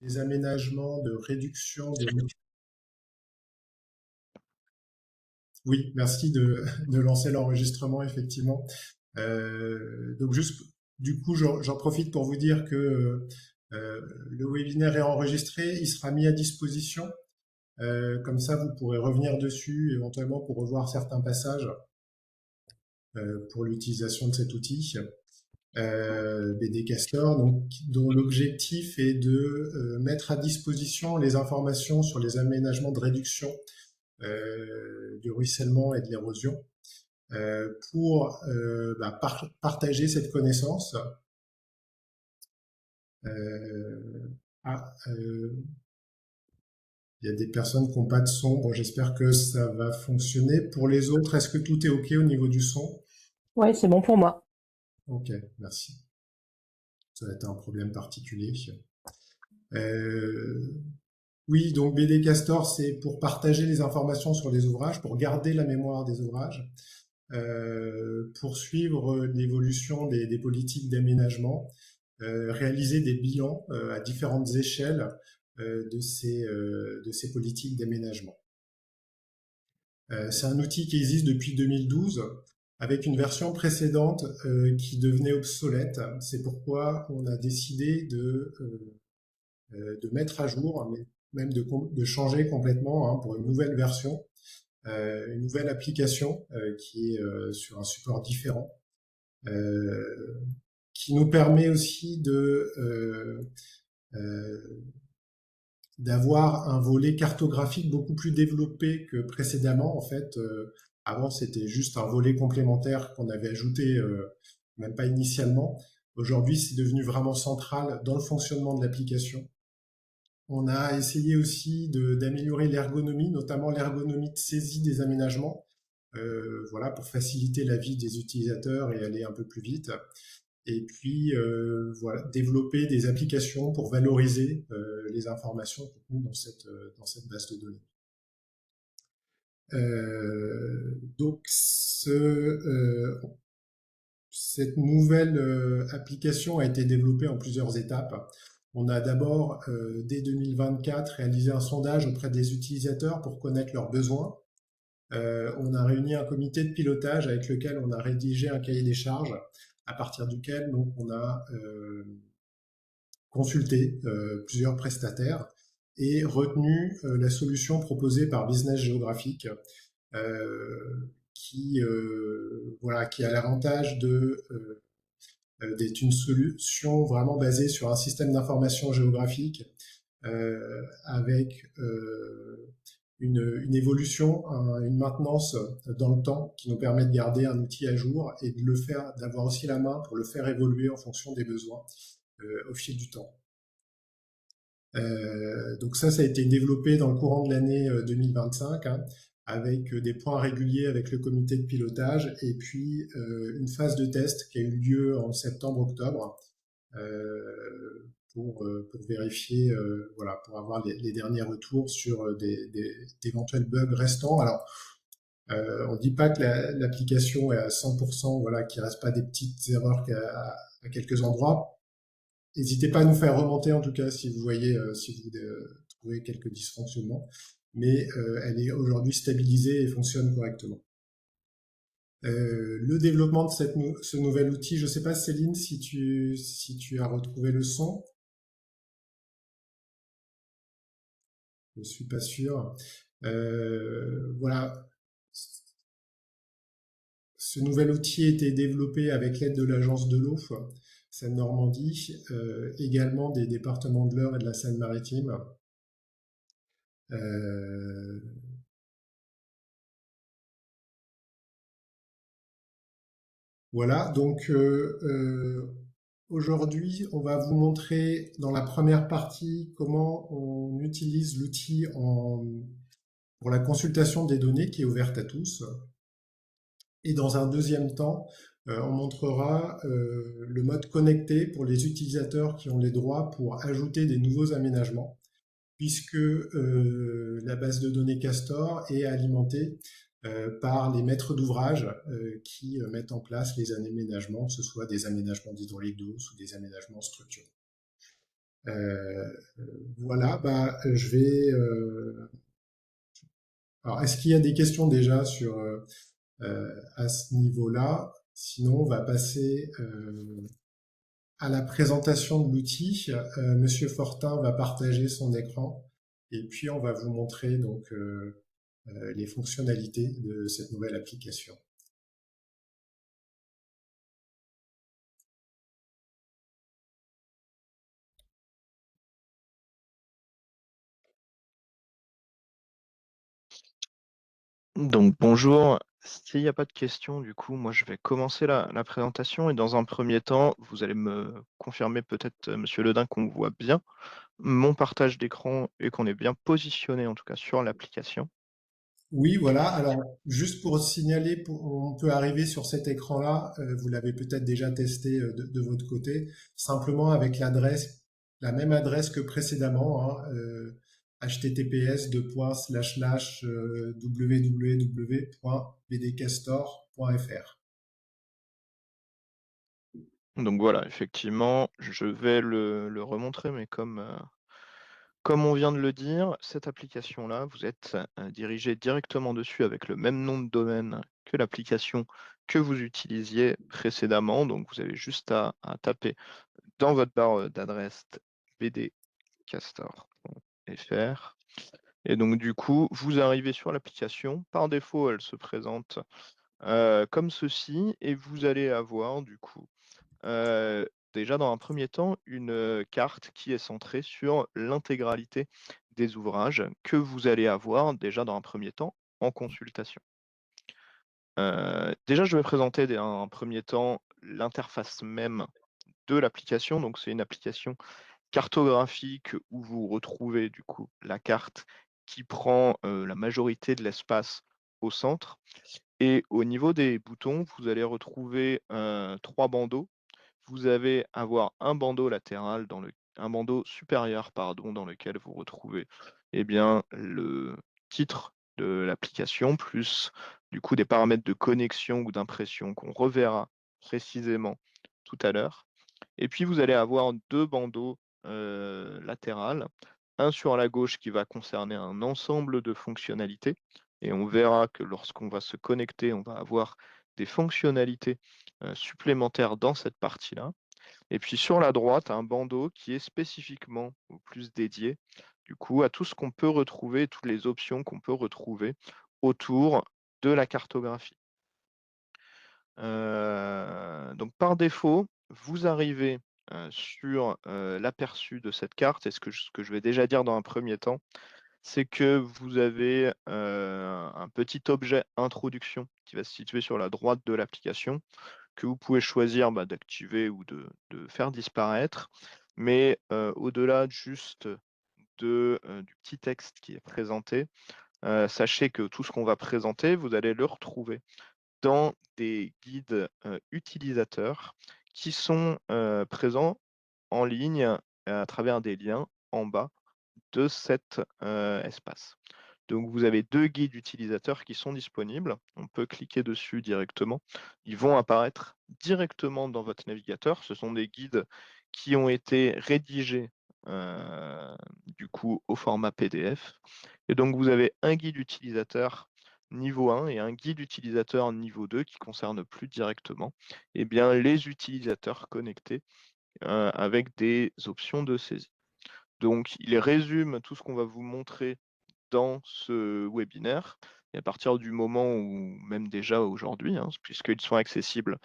des aménagements de réduction de... Oui, merci de lancer l'enregistrement, effectivement. Donc juste, du coup, j'en profite pour vous dire que le webinaire est enregistré, il sera mis à disposition. Comme ça, vous pourrez revenir dessus, éventuellement pour revoir certains passages pour l'utilisation de cet outil. BD Castor, donc, dont l'objectif est de mettre à disposition les informations sur les aménagements de réduction du ruissellement et de l'érosion pour partager cette connaissance. Il y a des personnes qui n'ont pas de son. Bon, j'espère que ça va fonctionner. Pour les autres, est-ce que tout est OK au niveau du son? Ouais, c'est bon pour moi. OK, merci. Ça va être un problème particulier. Euh, Oui, donc BD Castor, c'est pour partager les informations sur les ouvrages, pour garder la mémoire des ouvrages, pour suivre l'évolution des politiques d'aménagement, réaliser des bilans à différentes échelles de ces politiques d'aménagement. C'est un outil qui existe depuis 2012, avec une version précédente qui devenait obsolète. C'est pourquoi on a décidé de mettre à jour, mais même de changer complètement pour une nouvelle version, une nouvelle application qui est sur un support différent, qui nous permet aussi d'avoir un volet cartographique beaucoup plus développé que précédemment. En fait, avant c'était juste un volet complémentaire qu'on avait ajouté même pas initialement. Aujourd'hui, c'est devenu vraiment central dans le fonctionnement de l'application. On a essayé aussi d'améliorer l'ergonomie, notamment l'ergonomie de saisie des aménagements, voilà, pour faciliter la vie des utilisateurs et aller un peu plus vite. Et puis, voilà, développer des applications pour valoriser les informations contenues dans cette base de données. Donc, cette nouvelle application a été développée en plusieurs étapes. On a d'abord, dès 2024, réalisé un sondage auprès des utilisateurs pour connaître leurs besoins. On a réuni un comité de pilotage avec lequel on a rédigé un cahier des charges, à partir duquel donc, on a consulté plusieurs prestataires et retenu la solution proposée par Business Geographic, qui a l'avantage d'être une solution vraiment basée sur un système d'information géographique avec une évolution, une maintenance dans le temps qui nous permet de garder un outil à jour et de le faire, d'avoir aussi la main pour le faire évoluer en fonction des besoins au fil du temps. Donc ça a été développé dans le courant de l'année 2025, avec des points réguliers avec le comité de pilotage et puis une phase de test qui a eu lieu en septembre-octobre pour vérifier, voilà, pour avoir les derniers retours sur d'éventuels bugs restants. Alors, on ne dit pas que l'application est à 100%, voilà, qu'il ne reste pas des petites erreurs à quelques endroits. N'hésitez pas à nous faire remonter, en tout cas, si vous voyez, si vous trouvez quelques dysfonctionnements. Mais elle est aujourd'hui stabilisée et fonctionne correctement. Le développement de ce nouvel outil, je ne sais pas, Céline, si tu as retrouvé le son. Je ne suis pas sûr. Voilà. Ce nouvel outil a été développé avec l'aide de l'Agence de l'eau, Seine-Normandie, également des départements de l'Eure et de la Seine-Maritime. Voilà, donc aujourd'hui, on va vous montrer dans la première partie comment on utilise l'outil pour la consultation des données qui est ouverte à tous. Et dans un deuxième temps, on montrera le mode connecté pour les utilisateurs qui ont les droits pour ajouter des nouveaux aménagements, puisque la base de données Castor est alimentée par les maîtres d'ouvrage qui mettent en place les aménagements, que ce soit des aménagements d'hydraulique douce ou des aménagements structurels. Euh, voilà, bah, je vais. Alors, est-ce qu'il y a des questions déjà sur à ce niveau-là? Sinon, on va passer à la présentation de l'outil. Monsieur Fortin va partager son écran et puis on va vous montrer donc les fonctionnalités de cette nouvelle application. Donc bonjour, s'il n'y a pas de questions, du coup, moi je vais commencer la présentation et dans un premier temps, vous allez me confirmer peut-être, Monsieur Ledin, qu'on voit bien mon partage d'écran et qu'on est bien positionné en tout cas sur l'application. Oui, voilà. Alors, juste pour signaler, on peut arriver sur cet écran-là. Vous l'avez peut-être déjà testé de votre côté, simplement avec l'adresse, la même adresse que précédemment, hein, https://www.bdcastor.fr. Donc voilà, effectivement, je vais le remontrer, mais comme on vient de le dire, cette application-là, vous êtes dirigé directement dessus avec le même nom de domaine que l'application que vous utilisiez précédemment. Donc vous avez juste à taper dans votre barre d'adresse bdcastor.fr. Et donc du coup, vous arrivez sur l'application. Par défaut, elle se présente comme ceci, et vous allez avoir du coup déjà dans un premier temps une carte qui est centrée sur l'intégralité des ouvrages que vous allez avoir déjà dans un premier temps en consultation. Déjà, je vais présenter dans un premier temps l'interface même de l'application. Donc c'est une application cartographique où vous retrouvez du coup la carte qui prend la majorité de l'espace au centre. Et au niveau des boutons, vous allez retrouver 3 bandeaux. Vous allez avoir un bandeau latéral un bandeau supérieur, pardon, dans lequel vous retrouvez eh bien, le titre de l'application, plus du coup des paramètres de connexion ou d'impression qu'on reverra précisément tout à l'heure. Et puis vous allez avoir 2 bandeaux latérales, un sur la gauche qui va concerner un ensemble de fonctionnalités, et on verra que lorsqu'on va se connecter, on va avoir des fonctionnalités supplémentaires dans cette partie-là. Et puis sur la droite, un bandeau qui est spécifiquement ou plus dédié, du coup, à tout ce qu'on peut retrouver, toutes les options qu'on peut retrouver autour de la cartographie. Donc par défaut, vous arrivez sur l'aperçu de cette carte, et ce que je vais déjà dire dans un premier temps, c'est que vous avez un petit objet introduction qui va se situer sur la droite de l'application, que vous pouvez choisir d'activer ou de faire disparaître. Mais au-delà juste du petit texte qui est présenté, sachez que tout ce qu'on va présenter, vous allez le retrouver dans des guides utilisateurs qui sont présents en ligne à travers des liens en bas de cet espace. Donc vous avez 2 guides utilisateurs qui sont disponibles. On peut cliquer dessus directement. Ils vont apparaître directement dans votre navigateur. Ce sont des guides qui ont été rédigés du coup au format PDF. Et donc vous avez un guide utilisateur niveau 1 et un guide utilisateur niveau 2 qui concerne plus directement eh bien, les utilisateurs connectés avec des options de saisie. Donc il résume tout ce qu'on va vous montrer dans ce webinaire, et à partir du moment où, même déjà aujourd'hui, hein, puisqu'ils sont accessibles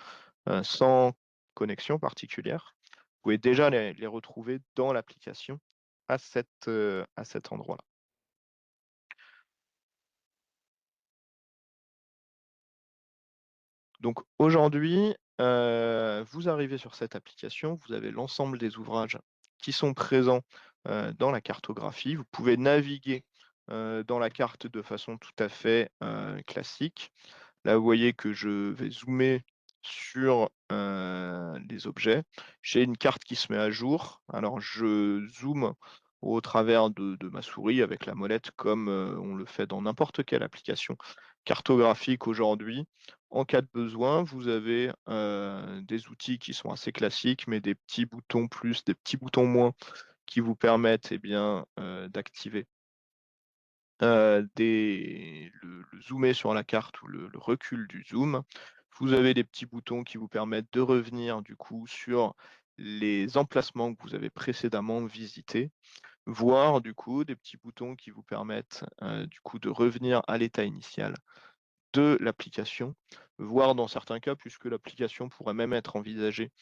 sans connexion particulière, vous pouvez déjà les retrouver dans l'application à cet endroit-là. Donc aujourd'hui, vous arrivez sur cette application, vous avez l'ensemble des ouvrages qui sont présents dans la cartographie. Vous pouvez naviguer dans la carte de façon tout à fait classique. Là, vous voyez que je vais zoomer sur les objets. J'ai une carte qui se met à jour. Alors, je zoome au travers de ma souris avec la molette, comme on le fait dans n'importe quelle application cartographique aujourd'hui. En cas de besoin, vous avez des outils qui sont assez classiques, mais des petits boutons plus, des petits boutons moins, qui vous permettent bien, d'activer le zoomer sur la carte ou le recul du zoom. Vous avez des petits boutons qui vous permettent de revenir du coup sur les emplacements que vous avez précédemment visités, voire du coup des petits boutons qui vous permettent, du coup de revenir à l'état initial de l'application, voire dans certains cas, puisque l'application pourrait même être envisagée,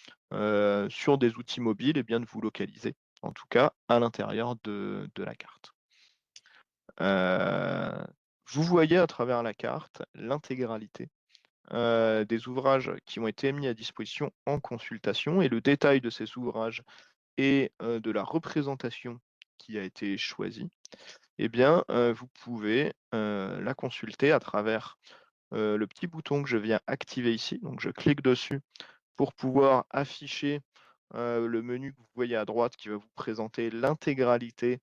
sur des outils mobiles bien de vous localiser, en tout cas à l'intérieur de la carte. Vous voyez à travers la carte l'intégralité, des ouvrages qui ont été mis à disposition en consultation et le détail de ces ouvrages et de la représentation qui a été choisie, vous pouvez, la consulter à travers, le petit bouton que je viens activer ici. Donc je clique dessus pour pouvoir afficher, le menu que vous voyez à droite qui va vous présenter l'intégralité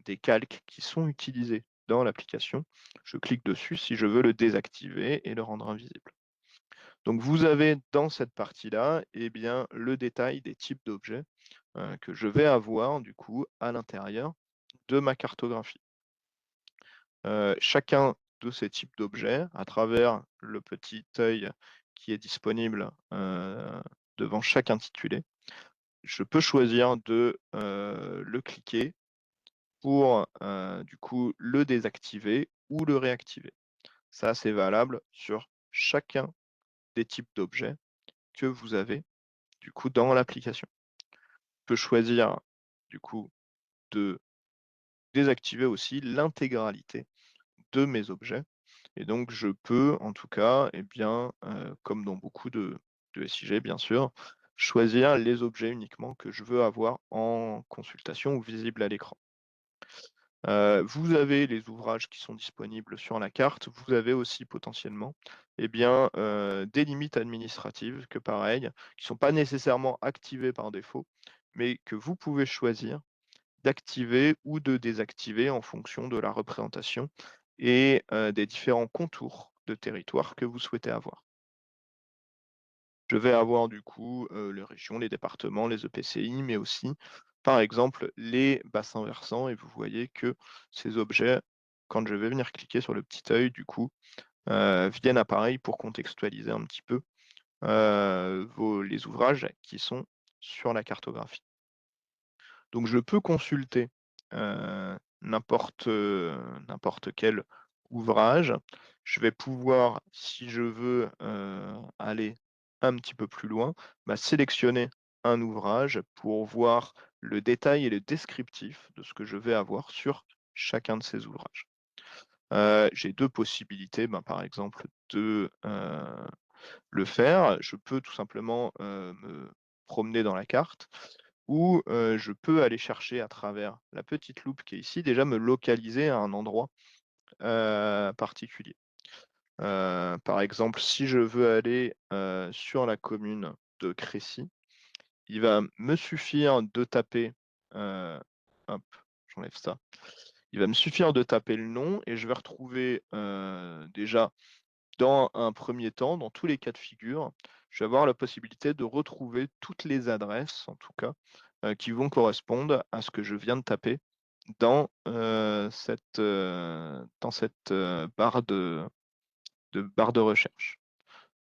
des calques qui sont utilisés dans l'application. Je clique dessus si je veux le désactiver et le rendre invisible. Donc vous avez dans cette partie-là, le détail des types d'objets, que je vais avoir du coup à l'intérieur de ma cartographie. Chacun de ces types d'objets, à travers le petit œil qui est disponible, devant chaque intitulé, je peux choisir de, le cliquer pour, du coup, le désactiver ou le réactiver. Ça, c'est valable sur chacun des types d'objets que vous avez, du coup, dans l'application. Je peux choisir, du coup, de désactiver aussi l'intégralité de mes objets et donc je peux en tout cas, comme dans beaucoup de SIG bien sûr, choisir les objets uniquement que je veux avoir en consultation ou visibles à l'écran. Vous avez les ouvrages qui sont disponibles sur la carte. Vous avez aussi potentiellement, des limites administratives que pareil, qui sont pas nécessairement activées par défaut, mais que vous pouvez choisir d'activer ou de désactiver en fonction de la représentation et des différents contours de territoire que vous souhaitez avoir. Je vais avoir du coup, les régions, les départements, les EPCI, mais aussi, par exemple, les bassins versants et vous voyez que ces objets, quand je vais venir cliquer sur le petit œil, du coup, viennent à pareil pour contextualiser un petit peu, les ouvrages qui sont sur la cartographie. Donc je peux consulter, n'importe quel ouvrage. Je vais pouvoir, si je veux, aller un petit peu plus loin, sélectionner un ouvrage pour voir le détail et le descriptif de ce que je vais avoir sur chacun de ces ouvrages. J'ai 2 possibilités, par exemple de, le faire. Je peux tout simplement, me promener dans la carte ou, je peux aller chercher à travers la petite loupe qui est ici, déjà me localiser à un endroit, particulier. Par exemple, si je veux aller, sur la commune de Crécy, il va me suffire de taper, hop, j'enlève ça. Il va me suffire de taper le nom et je vais retrouver, déjà dans un premier temps, dans tous les cas de figure, je vais avoir la possibilité de retrouver toutes les adresses, en tout cas, qui vont correspondre à ce que je viens de taper dans cette, barre de recherche.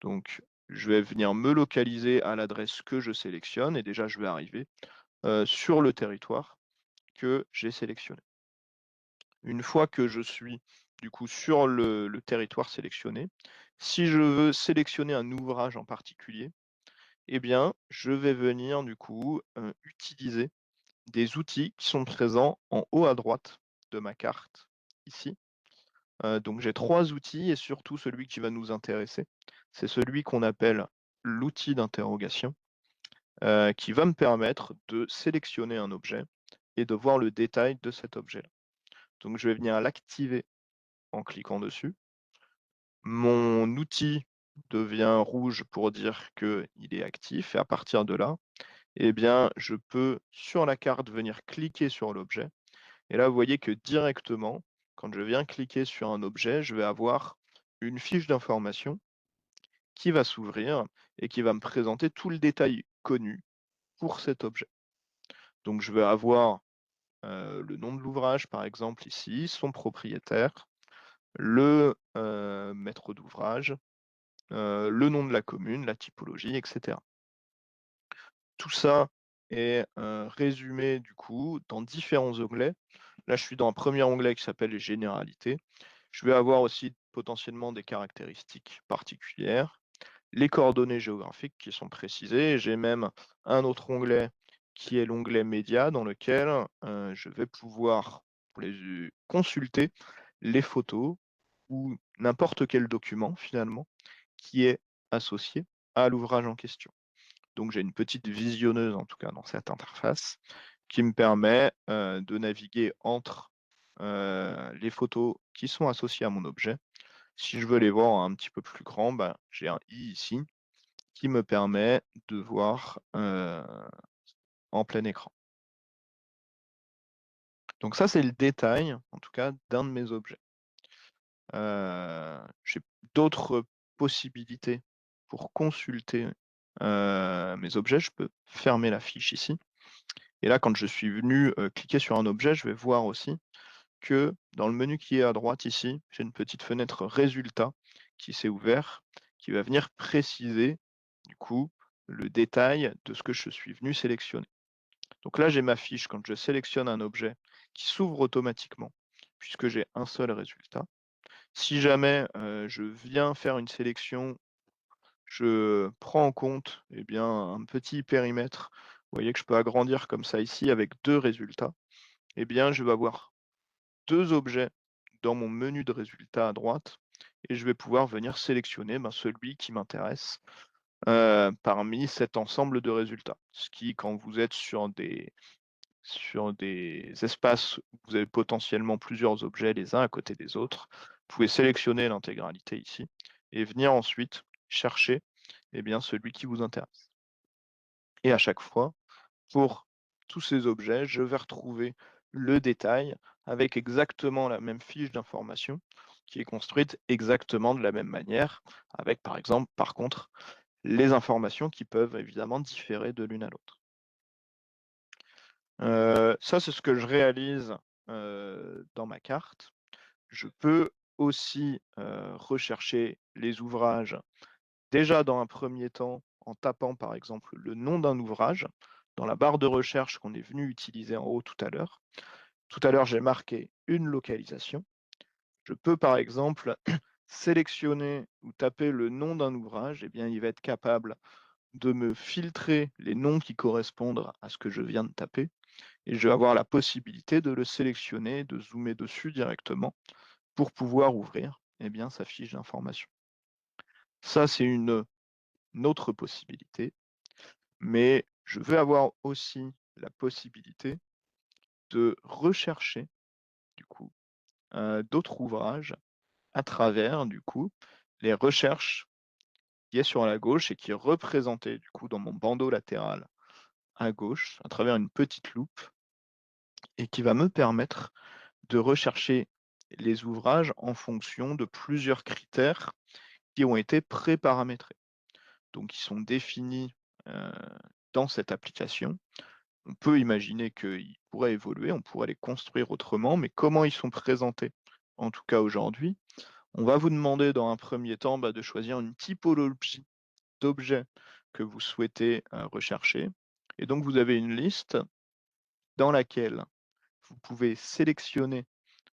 Donc je vais venir me localiser à l'adresse que je sélectionne et déjà je vais arriver, sur le territoire que j'ai sélectionné. Une fois que je suis du coup sur le territoire sélectionné, si je veux sélectionner un ouvrage en particulier, je vais venir du coup, utiliser des outils qui sont présents en haut à droite de ma carte, ici. Donc j'ai 3 outils et surtout celui qui va nous intéresser, c'est celui qu'on appelle l'outil d'interrogation, qui va me permettre de sélectionner un objet et de voir le détail de cet objet-là. Donc je vais venir l'activer en cliquant dessus. Mon outil devient rouge pour dire qu'il est actif et à partir de là, je peux sur la carte venir cliquer sur l'objet et là vous voyez que directement, quand je viens cliquer sur un objet, je vais avoir une fiche d'information qui va s'ouvrir et qui va me présenter tout le détail connu pour cet objet. Donc je vais avoir le nom de l'ouvrage, par exemple, ici, son propriétaire, le maître d'ouvrage, le nom de la commune, la typologie, etc. Tout ça est résumé du coup dans différents onglets. Là, je suis dans un premier onglet qui s'appelle les généralités. Je vais avoir aussi potentiellement des caractéristiques particulières, les coordonnées géographiques qui sont précisées. J'ai même un autre onglet qui est l'onglet médias dans lequel je vais pouvoir consulter les photos ou n'importe quel document finalement qui est associé à l'ouvrage en question. Donc j'ai une petite visionneuse en tout cas dans cette interface qui me permet de naviguer entre les photos qui sont associées à mon objet. Si je veux les voir un petit peu plus grand, ben, j'ai un i ici qui me permet de voir en plein écran. Donc ça, c'est le détail, en tout cas, d'un de mes objets. J'ai d'autres possibilités pour consulter mes objets. Je peux fermer la fiche ici. Et là, quand je suis venu cliquer sur un objet, je vais voir aussi que dans le menu qui est à droite ici, j'ai une petite fenêtre résultat qui s'est ouverte, qui va venir préciser du coup le détail de ce que je suis venu sélectionner. Donc là, j'ai ma fiche quand je sélectionne un objet qui s'ouvre automatiquement puisque j'ai un seul résultat. Si jamais je viens faire une sélection, je prends en compte eh bien, un petit périmètre. Vous voyez que je peux agrandir comme ça ici avec 2 résultats. Eh bien, je vais avoir 2 objets dans mon menu de résultats à droite et je vais pouvoir venir sélectionner celui qui m'intéresse parmi cet ensemble de résultats. Ce qui, quand vous êtes sur des espaces où vous avez potentiellement plusieurs objets les uns à côté des autres, vous pouvez sélectionner l'intégralité ici et venir ensuite chercher eh bien, celui qui vous intéresse. Et à chaque fois, pour tous ces objets, je vais retrouver le détail avec exactement la même fiche d'information qui est construite exactement de la même manière, avec par exemple, par contre, les informations qui peuvent évidemment différer de l'une à l'autre. Ça, c'est ce que je réalise dans ma carte. Je peux aussi rechercher les ouvrages déjà dans un premier temps en tapant par exemple le nom d'un ouvrage dans la barre de recherche qu'on est venu utiliser en haut tout à l'heure. Tout à l'heure, j'ai marqué une localisation. Je peux par exemple sélectionner ou taper le nom d'un ouvrage, et bien il va être capable de me filtrer les noms qui correspondent à ce que je viens de taper et je vais avoir la possibilité de le sélectionner, de zoomer dessus directement pour pouvoir ouvrir eh bien, sa fiche d'information. Ça, c'est une autre possibilité, mais je vais avoir aussi la possibilité de rechercher du coup d'autres ouvrages à travers du coup les recherches qui est sur la gauche et qui est représentée du coup dans mon bandeau latéral à gauche à travers une petite loupe et qui va me permettre de rechercher les ouvrages en fonction de plusieurs critères qui ont été pré-paramétrés. Donc ils sont définis dans cette application. On peut imaginer qu'ils pourraient évoluer, on pourrait les construire autrement, mais comment ils sont présentés, en tout cas aujourd'hui, on va vous demander dans un premier temps de choisir une typologie d'objets que vous souhaitez rechercher. Et donc vous avez une liste dans laquelle vous pouvez sélectionner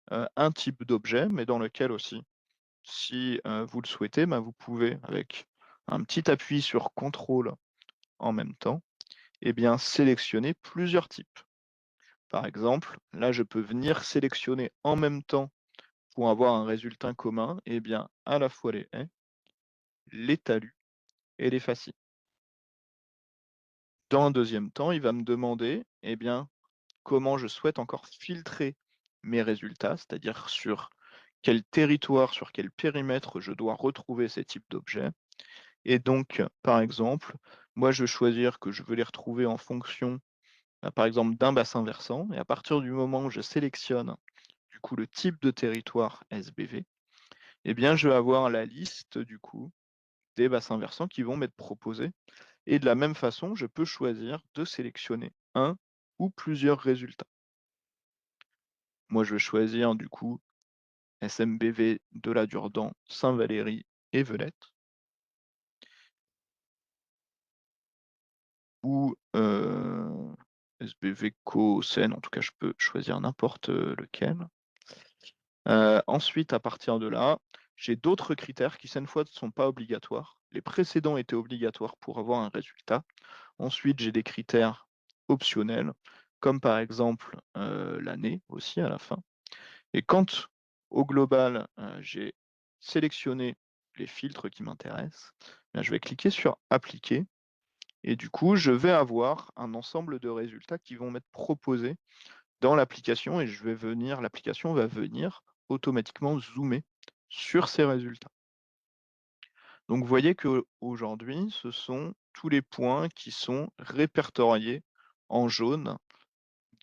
un type d'objet, mais dans lequel aussi, si vous le souhaitez, vous pouvez, avec un petit appui sur CTRL en même temps, eh bien, sélectionner plusieurs types. Par exemple, là, je peux venir sélectionner en même temps, pour avoir un résultat commun, eh bien, à la fois les haies, les talus et les fascies. Dans un deuxième temps, il va me demander eh bien, comment je souhaite encore filtrer mes résultats, c'est-à-dire sur quel territoire, sur quel périmètre je dois retrouver ces types d'objets. Et donc, par exemple, moi, je vais choisir que je veux les retrouver en fonction, par exemple, d'un bassin versant. Et à partir du moment où je sélectionne, du coup, le type de territoire SBV, eh bien, je vais avoir la liste, du coup, des bassins versants qui vont m'être proposés. Et de la même façon, je peux choisir de sélectionner un ou plusieurs résultats. moi je vais choisir du coup SMBV de la Durdan, Saint-Valery et Velette. Ou SBV Co, Seine, en tout cas je peux choisir n'importe lequel. Ensuite, à partir de là, j'ai d'autres critères qui cette fois ne sont pas obligatoires. Les précédents étaient obligatoires pour avoir un résultat. Ensuite, j'ai des critères optionnels, comme par exemple l'année aussi à la fin. Et quand au global, j'ai sélectionné les filtres qui m'intéressent, je vais cliquer sur Appliquer. Et du coup, je vais avoir un ensemble de résultats qui vont m'être proposés dans l'application et l'application va venir automatiquement zoomer sur ces résultats. Donc vous voyez qu'aujourd'hui, ce sont tous les points qui sont répertoriés en jaune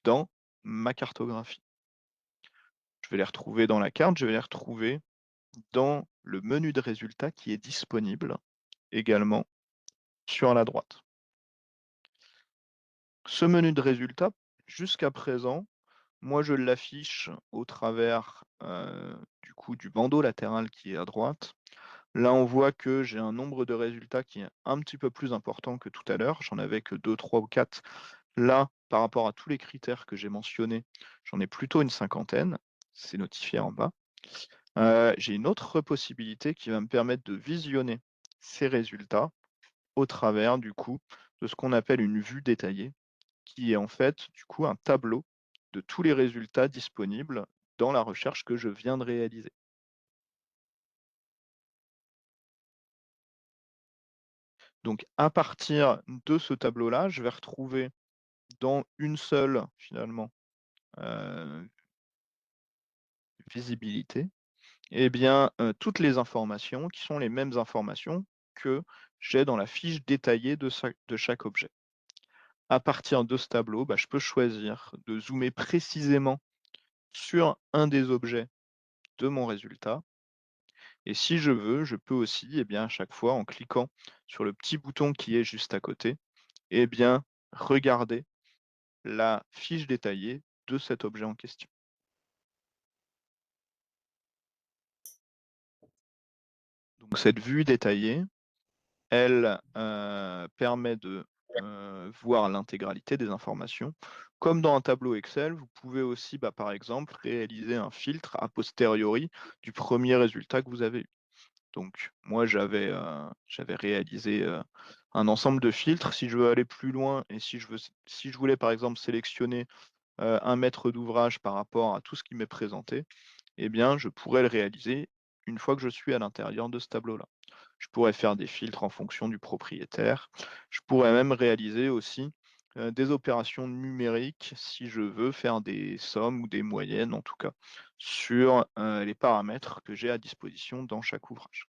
dans ma cartographie. Je vais les retrouver dans la carte, je vais les retrouver dans le menu de résultats qui est disponible également sur la droite. Ce menu de résultats, jusqu'à présent, moi je l'affiche au travers du coup du bandeau latéral qui est à droite. Là, on voit que j'ai un nombre de résultats qui est un petit peu plus important que tout à l'heure. J'en avais que 2, 3 ou 4. Là, par rapport à tous les critères que j'ai mentionnés, j'en ai plutôt une cinquantaine. C'est notifié en bas. J'ai une autre possibilité qui va me permettre de visionner ces résultats au travers du coup de ce qu'on appelle une vue détaillée, qui est en fait du coup un tableau de tous les résultats disponibles dans la recherche que je viens de réaliser. Donc à partir de ce tableau-là, je vais retrouver dans une seule finalement visibilité, eh bien, toutes les informations qui sont les mêmes informations que j'ai dans la fiche détaillée de chaque objet. À partir de ce tableau, je peux choisir de zoomer précisément sur un des objets de mon résultat. Et si je veux, je peux aussi, eh bien, à chaque fois, en cliquant sur le petit bouton qui est juste à côté, eh bien, regarder la fiche détaillée de cet objet en question. Donc cette vue détaillée, elle permet de voir l'intégralité des informations. Comme dans un tableau Excel, vous pouvez aussi, par exemple, réaliser un filtre a posteriori du premier résultat que vous avez eu. Donc moi, j'avais réalisé un ensemble de filtres. Si je veux aller plus loin et si je voulais, par exemple, sélectionner un maître d'ouvrage par rapport à tout ce qui m'est présenté, eh bien, je pourrais le réaliser une fois que je suis à l'intérieur de ce tableau-là. Je pourrais faire des filtres en fonction du propriétaire. Je pourrais même réaliser aussi des opérations numériques si je veux faire des sommes ou des moyennes, en tout cas, sur les paramètres que j'ai à disposition dans chaque ouvrage.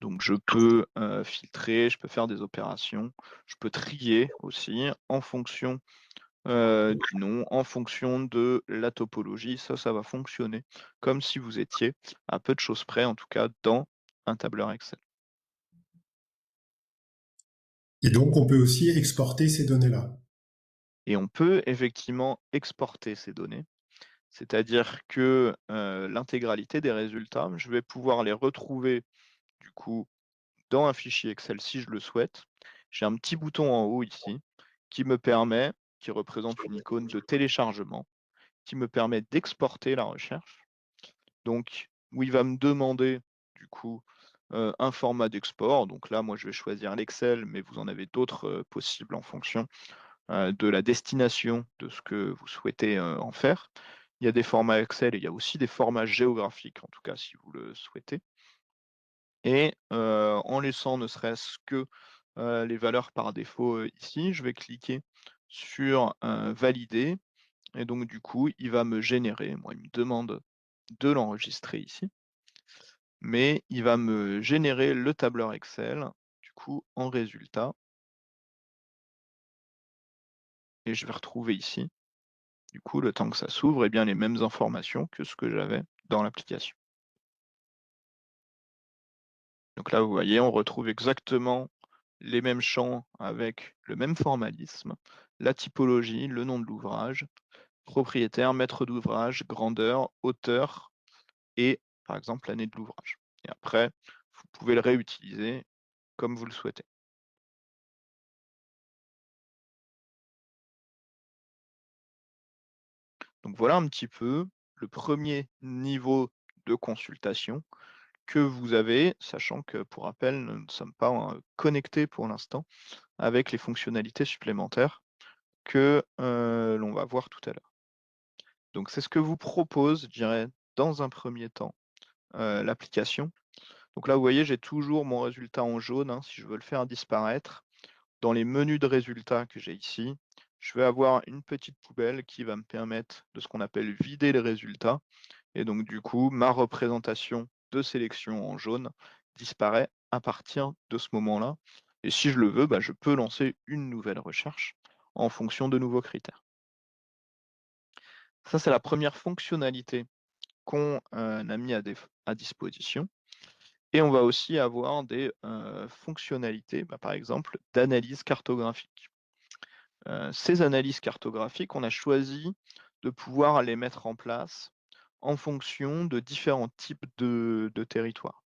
Donc je peux filtrer, je peux faire des opérations, je peux trier aussi en fonction du nom, en fonction de la topologie. Ça va fonctionner comme si vous étiez, à peu de choses près, en tout cas, dans un tableur Excel. Et donc, on peut aussi exporter ces données-là. Et on peut effectivement exporter ces données, c'est-à-dire que l'intégralité des résultats, je vais pouvoir les retrouver du coup dans un fichier Excel si je le souhaite. J'ai un petit bouton en haut ici qui représente une icône de téléchargement, qui me permet d'exporter la recherche. Donc, où il va me demander du coup un format d'export. Donc là, moi, je vais choisir l'Excel, mais vous en avez d'autres possibles en fonction de la destination de ce que vous souhaitez en faire. Il y a des formats Excel et il y a aussi des formats géographiques, en tout cas, si vous le souhaitez. Et en laissant ne serait-ce que les valeurs par défaut ici, je vais cliquer sur valider. Et donc, du coup, il va me générer, moi, il me demande de l'enregistrer ici, mais il va me générer le tableur Excel, du coup, en résultat. Et je vais retrouver ici, du coup, le temps que ça s'ouvre, eh bien, les mêmes informations que ce que j'avais dans l'application. Donc là, vous voyez, on retrouve exactement les mêmes champs avec le même formalisme, la typologie, le nom de l'ouvrage, propriétaire, maître d'ouvrage, grandeur, auteur et par exemple l'année de l'ouvrage. Et après, vous pouvez le réutiliser comme vous le souhaitez. Donc voilà un petit peu le premier niveau de consultation que vous avez, sachant que pour rappel, nous ne sommes pas connectés pour l'instant avec les fonctionnalités supplémentaires que l'on va voir tout à l'heure. Donc c'est ce que vous propose, je dirais, dans un premier temps, l'application. Donc là, vous voyez, j'ai toujours mon résultat en jaune, hein, si je veux le faire disparaître. Dans les menus de résultats que j'ai ici, je vais avoir une petite poubelle qui va me permettre de ce qu'on appelle vider les résultats. Et donc, du coup, ma représentation de sélection en jaune disparaît à partir de ce moment-là. Et si je le veux, bah, je peux lancer une nouvelle recherche en fonction de nouveaux critères. Ça, c'est la première fonctionnalité qu'on a mis à disposition. Et on va aussi avoir des fonctionnalités, bah, par exemple, d'analyse cartographique. Ces analyses cartographiques, on a choisi de pouvoir les mettre en place en fonction de différents types de territoires.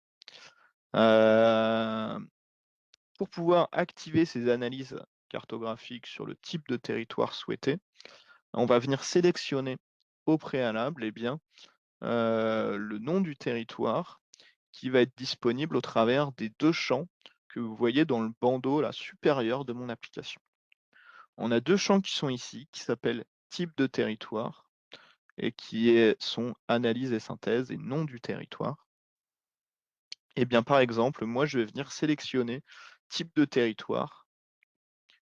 Pour pouvoir activer ces analyses cartographiques sur le type de territoire souhaité, on va venir sélectionner au préalable le nom du territoire qui va être disponible au travers des 2 champs que vous voyez dans le bandeau là, supérieur de mon application. On a 2 champs qui sont ici, qui s'appellent type de territoire et sont analyse et synthèse et nom du territoire. Et bien, par exemple, moi, je vais venir sélectionner type de territoire.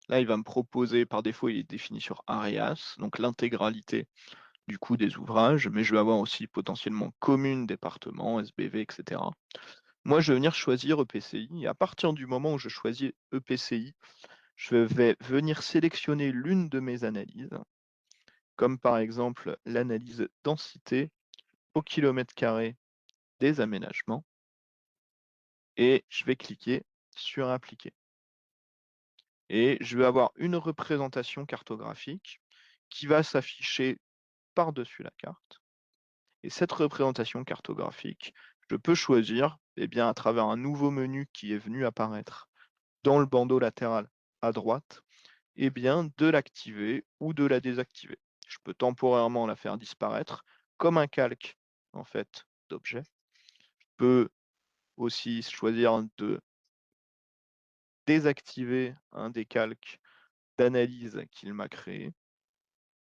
Là, il va me proposer, par défaut, il est défini sur Arias, donc l'intégralité du coup des ouvrages, mais je vais avoir aussi potentiellement commune, département, SBV, etc. Moi, je vais venir choisir EPCI et à partir du moment où je choisis EPCI, je vais venir sélectionner l'une de mes analyses, comme par exemple l'analyse densité au kilomètre carré des aménagements et je vais cliquer sur appliquer. Et je vais avoir une représentation cartographique qui va s'afficher par-dessus la carte. Et cette représentation cartographique, je peux choisir, bien, à travers un nouveau menu qui est venu apparaître dans le bandeau latéral à droite, bien, de l'activer ou de la désactiver. Je peux temporairement la faire disparaître comme un calque en fait d'objet. Je peux aussi choisir de désactiver un des calques d'analyse qu'il m'a créé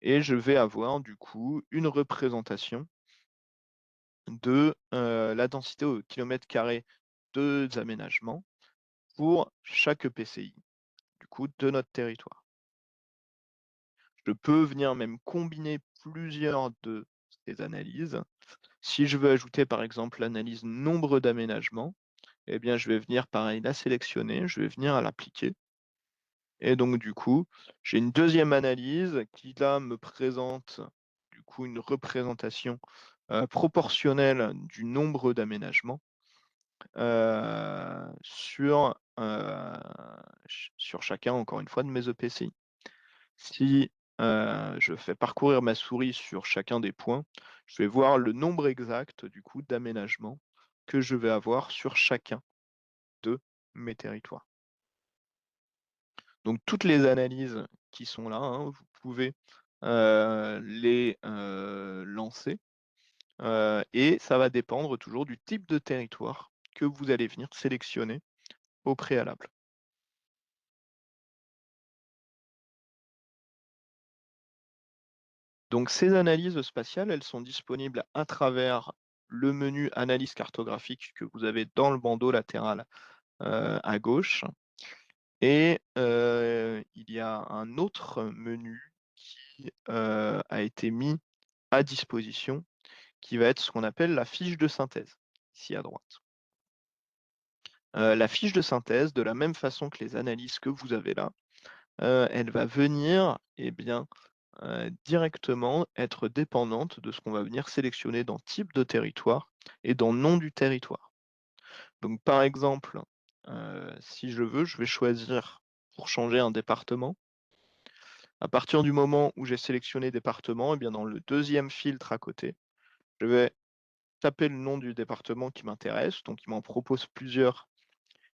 et je vais avoir du coup une représentation de la densité au kilomètre carré des aménagements pour chaque EPCI, du coup, de notre territoire. Je peux venir même combiner plusieurs de ces analyses. Si je veux ajouter par exemple l'analyse nombre d'aménagements, bien je vais venir pareil la sélectionner, je vais venir à l'appliquer. Et donc du coup, j'ai une deuxième analyse qui là me présente du coup une représentation proportionnelle du nombre d'aménagements sur chacun, encore une fois, de mes EPCI. Si je fais parcourir ma souris sur chacun des points, je vais voir le nombre exact du coup d'aménagements que je vais avoir sur chacun de mes territoires. Donc toutes les analyses qui sont là, hein, vous pouvez les lancer et ça va dépendre toujours du type de territoire que vous allez venir sélectionner au préalable. Donc ces analyses spatiales, elles sont disponibles à travers le menu analyse cartographique que vous avez dans le bandeau latéral à gauche. Et il y a un autre menu qui a été mis à disposition, qui va être ce qu'on appelle la fiche de synthèse, ici à droite. La fiche de synthèse, de la même façon que les analyses que vous avez là, elle va venir directement être dépendante de ce qu'on va venir sélectionner dans type de territoire et dans nom du territoire. Donc par exemple, si je veux, je vais choisir pour changer un département, À partir du moment où j'ai sélectionné département, et bien dans le deuxième filtre à côté, je vais taper le nom du département qui m'intéresse, donc il m'en propose plusieurs,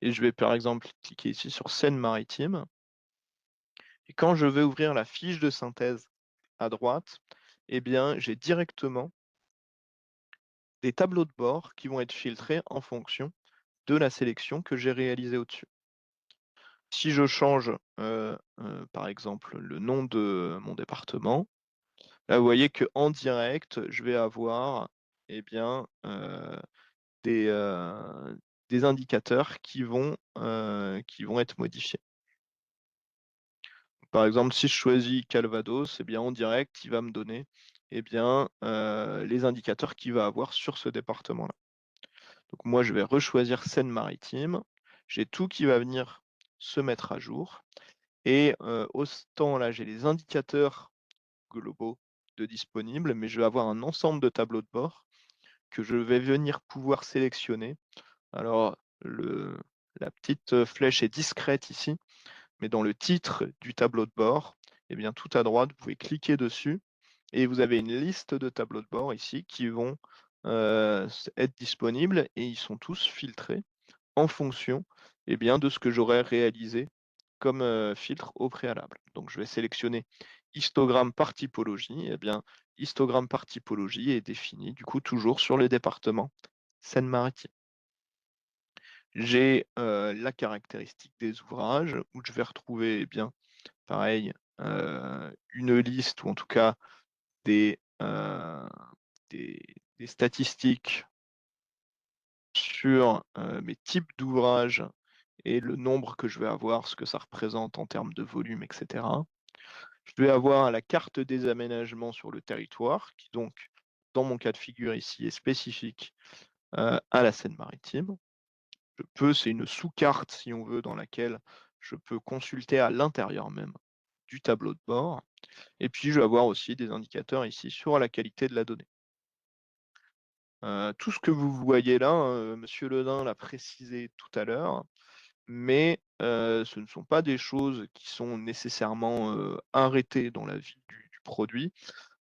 et je vais par exemple cliquer ici sur Seine-Maritime. Et quand je vais ouvrir la fiche de synthèse à droite, eh bien, j'ai directement des tableaux de bord qui vont être filtrés en fonction de la sélection que j'ai réalisée au-dessus. Si je change, par exemple, le nom de mon département, là, vous voyez qu'en direct, je vais avoir, eh bien, des, heu, des indicateurs qui vont être modifiés. Par exemple, si je choisis Calvados, eh bien, en direct, il va me donner, eh bien, les indicateurs qu'il va avoir sur ce département-là. Donc moi, je vais rechoisir Seine-Maritime. J'ai tout qui va venir se mettre à jour et autant là, j'ai les indicateurs globaux de disponibles, mais je vais avoir un ensemble de tableaux de bord que je vais venir pouvoir sélectionner. Alors la petite flèche est discrète ici, mais dans le titre du tableau de bord, eh bien, tout à droite, vous pouvez cliquer dessus et vous avez une liste de tableaux de bord ici qui vont être disponibles et ils sont tous filtrés en fonction eh bien, de ce que j'aurais réalisé comme filtre au préalable. Donc je vais sélectionner histogramme par typologie. Eh bien, histogramme par typologie est défini du coup toujours sur le département Seine-Maritime. J'ai la caractéristique des ouvrages où je vais retrouver eh bien, pareil, une liste ou en tout cas des, heu, des des statistiques sur, mes types d'ouvrages et le nombre que je vais avoir, ce que ça représente en termes de volume et cetera. Je vais avoir la carte des aménagements sur le territoire qui donc, dans mon cas de figure ici, est spécifique, à la Seine-Maritime. C'est une sous-carte si on veut dans laquelle je peux consulter à l'intérieur même du tableau de bord. Et puis, je vais avoir aussi des indicateurs ici sur la qualité de la donnée. Tout ce que vous voyez là, monsieur Ledin l'a précisé tout à l'heure, mais ce ne sont pas des choses qui sont nécessairement, arrêtées dans la vie du produit.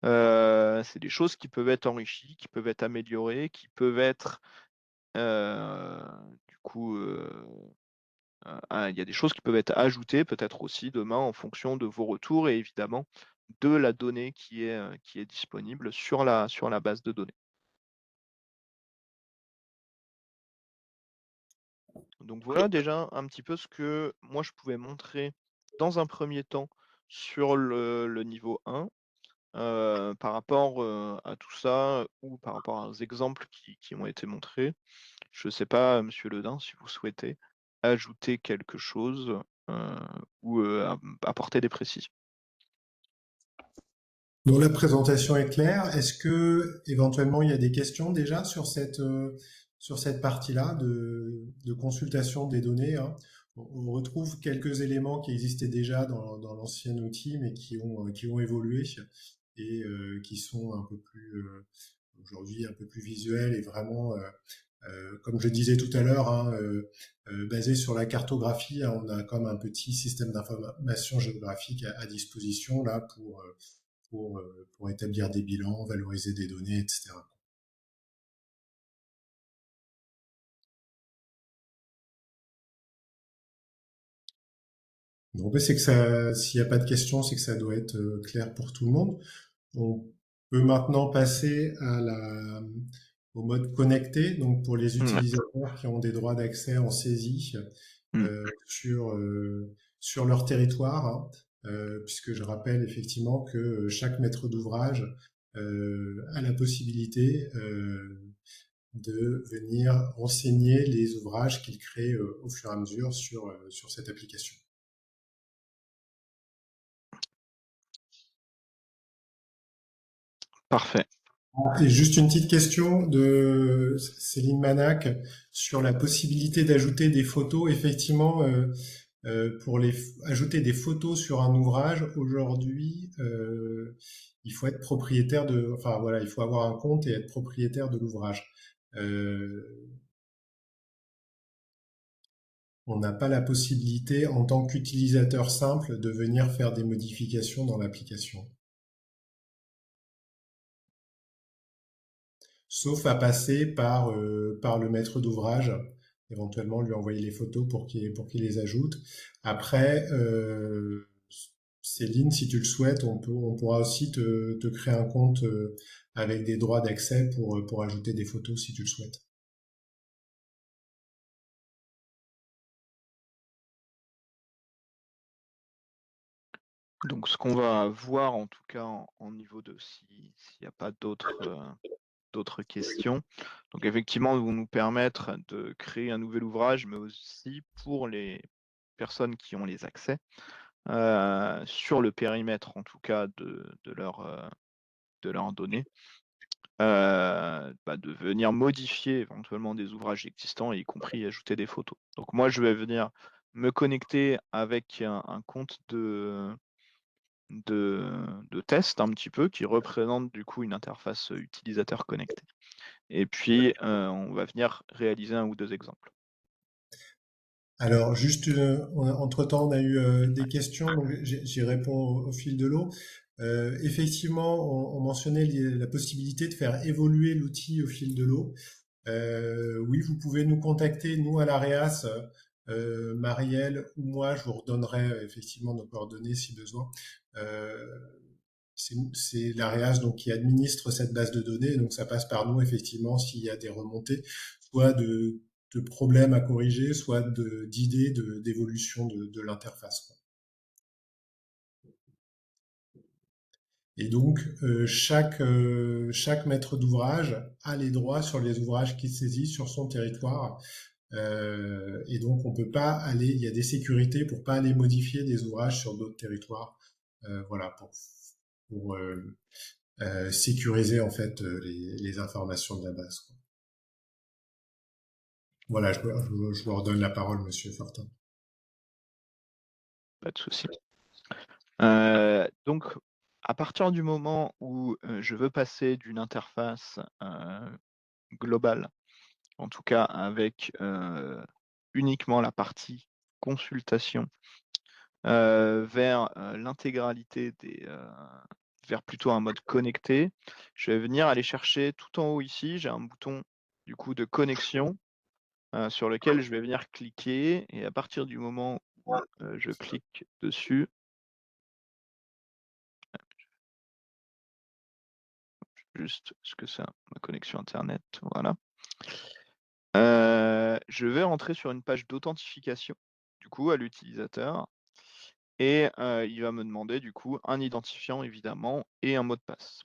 C'est des choses qui peuvent être enrichies, qui peuvent être améliorées, qui peuvent être, heu, du coup, il y a des choses qui peuvent être ajoutées peut-être aussi demain en fonction de vos retours et évidemment de la donnée qui est disponible sur la base de données. Donc voilà déjà un petit peu ce que moi je pouvais montrer dans un premier temps sur le niveau 1, par rapport, à tout ça ou par rapport aux exemples qui ont été montrés. Je ne sais pas, monsieur Ledin, si vous souhaitez ajouter quelque chose, heu, ou, apporter des précisions? Donc la présentation est claire. Est-ce que éventuellement il y a des questions déjà sur cette partie-là de consultation des données, hein? On retrouve quelques éléments qui existaient déjà dans l'ancien outil, mais qui ont évolué et qui sont un peu plus aujourd'hui un peu plus visuels et vraiment comme je disais tout à l'heure, hein, basé sur la cartographie, hein, on a comme un petit système d'information géographique à disposition là pour établir des bilans, valoriser des données, etc. Donc, c'est que ça, s'il n'y a pas de questions, c'est que ça doit être clair pour tout le monde. On peut maintenant passer au mode connecté, donc pour les Mmh, utilisateurs qui ont des droits d'accès en saisie mmh. euh, sur, sur leur territoire, hein, puisque je rappelle effectivement que chaque maître d'ouvrage a la possibilité de venir renseigner les ouvrages qu'il crée au fur et à mesure sur cette application. Parfait. Et juste une petite question de Céline Manac sur la possibilité d'ajouter des photos. Effectivement, pour ajouter des photos sur un ouvrage, aujourd'hui, il faut être propriétaire enfin voilà, il faut avoir un compte et être propriétaire de l'ouvrage. Euh, on n'a pas la possibilité, en tant qu'utilisateur simple, de venir faire des modifications dans l'application. Sauf à passer par le maître d'ouvrage, éventuellement lui envoyer les photos pour qu'il les ajoute. Après, Céline, si tu le souhaites, on pourra aussi te créer un compte avec des droits d'accès pour ajouter des photos si tu le souhaites. Donc, ce qu'on va voir, en tout cas, en niveau de s'il n'y a pas d'autres questions. Donc, effectivement, vont nous permettre de créer un nouvel ouvrage, mais aussi pour les personnes qui ont les accès, sur le périmètre, en tout cas, de leurs données, de venir modifier éventuellement des ouvrages existants, y compris ajouter des photos. Donc, moi, je vais venir me connecter avec un compte de test un petit peu qui représente du coup une interface utilisateur connectée. Et puis, on va venir réaliser un ou deux exemples. Alors, juste, entre-temps, on a eu des questions, donc j'y réponds au fil de l'eau. Effectivement, on mentionnait la possibilité de faire évoluer l'outil au fil de l'eau. Oui, vous pouvez nous contacter, nous à l'AREAS, Marielle ou moi, je vous redonnerai effectivement nos coordonnées si besoin. C'est l'AREAS donc qui administre cette base de données, donc ça passe par nous effectivement s'il y a des remontées, soit de problèmes à corriger, soit d'idées d'évolution de l'interface. Et donc chaque maître d'ouvrage a les droits sur les ouvrages qu'il saisit sur son territoire. Et donc on peut pas aller, il y a des sécurités pour pas aller modifier des ouvrages sur d'autres territoires, voilà, pour sécuriser en fait les informations de la base, quoi. Voilà, je vous redonne la parole, Monsieur Fortin. Pas de souci. Donc, à partir du moment où je veux passer d'une interface globale, en tout cas avec uniquement la partie consultation, vers l'intégralité vers plutôt un mode connecté, je vais venir aller chercher tout en haut ici, j'ai un bouton du coup de connexion sur lequel je vais venir cliquer, et à partir du moment où je clique dessus, juste ce que c'est ma connexion internet, voilà. Je vais rentrer sur une page d'authentification du coup à l'utilisateur, et il va me demander du coup un identifiant évidemment et un mot de passe.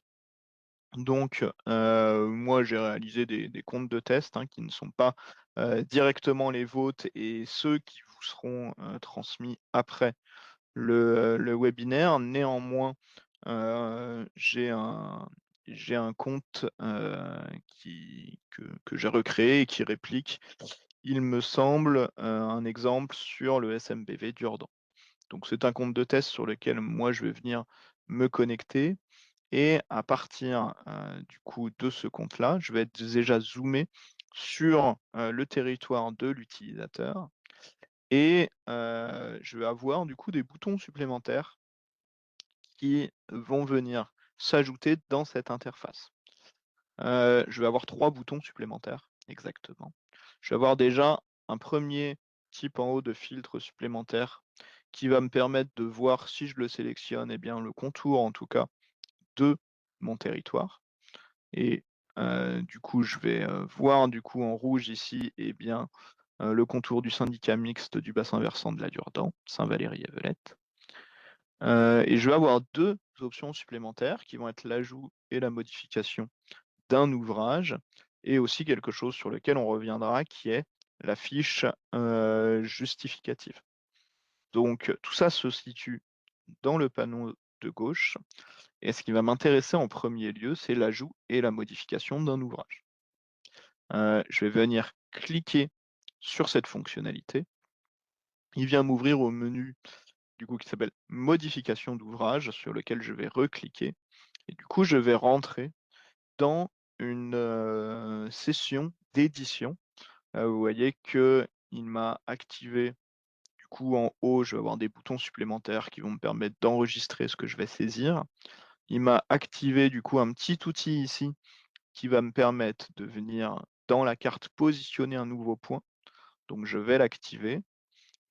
Donc, moi, j'ai réalisé des comptes de test, hein, qui ne sont pas directement les vôtres et ceux qui vous seront transmis après le webinaire. Néanmoins, j'ai un compte que j'ai recréé et qui réplique, il me semble, un exemple sur le SMBV d'Urdan. Donc, c'est un compte de test sur lequel moi, je vais venir me connecter. Et à partir du coup de ce compte-là, je vais être déjà zoomé sur le territoire de l'utilisateur, et je vais avoir du coup des boutons supplémentaires qui vont venir s'ajouter dans cette interface. Je vais avoir 3 boutons supplémentaires, exactement. Je vais avoir déjà un premier type en haut de filtre supplémentaire qui va me permettre de voir, si je le sélectionne, eh bien le contour en tout cas de mon territoire. Et du coup, je vais voir du coup en rouge ici, eh bien, le contour du syndicat mixte du bassin versant de la Durdan, Saint-Valery-et-Velette. Et je vais avoir 2 options supplémentaires qui vont être l'ajout et la modification d'un ouvrage, et aussi quelque chose sur lequel on reviendra, qui est la fiche justificative. Donc tout ça se situe dans le panneau de gauche. Et ce qui va m'intéresser en premier lieu, c'est l'ajout et la modification d'un ouvrage. Je vais venir cliquer sur cette fonctionnalité. Il vient m'ouvrir au menu du coup qui s'appelle modification d'ouvrage, sur lequel je vais recliquer. Et du coup, je vais rentrer dans une session d'édition. Vous voyez que il m'a activé, du coup, en haut, je vais avoir des boutons supplémentaires qui vont me permettre d'enregistrer ce que je vais saisir. Il m'a activé, du coup, un petit outil ici qui va me permettre de venir dans la carte positionner un nouveau point. Donc je vais l'activer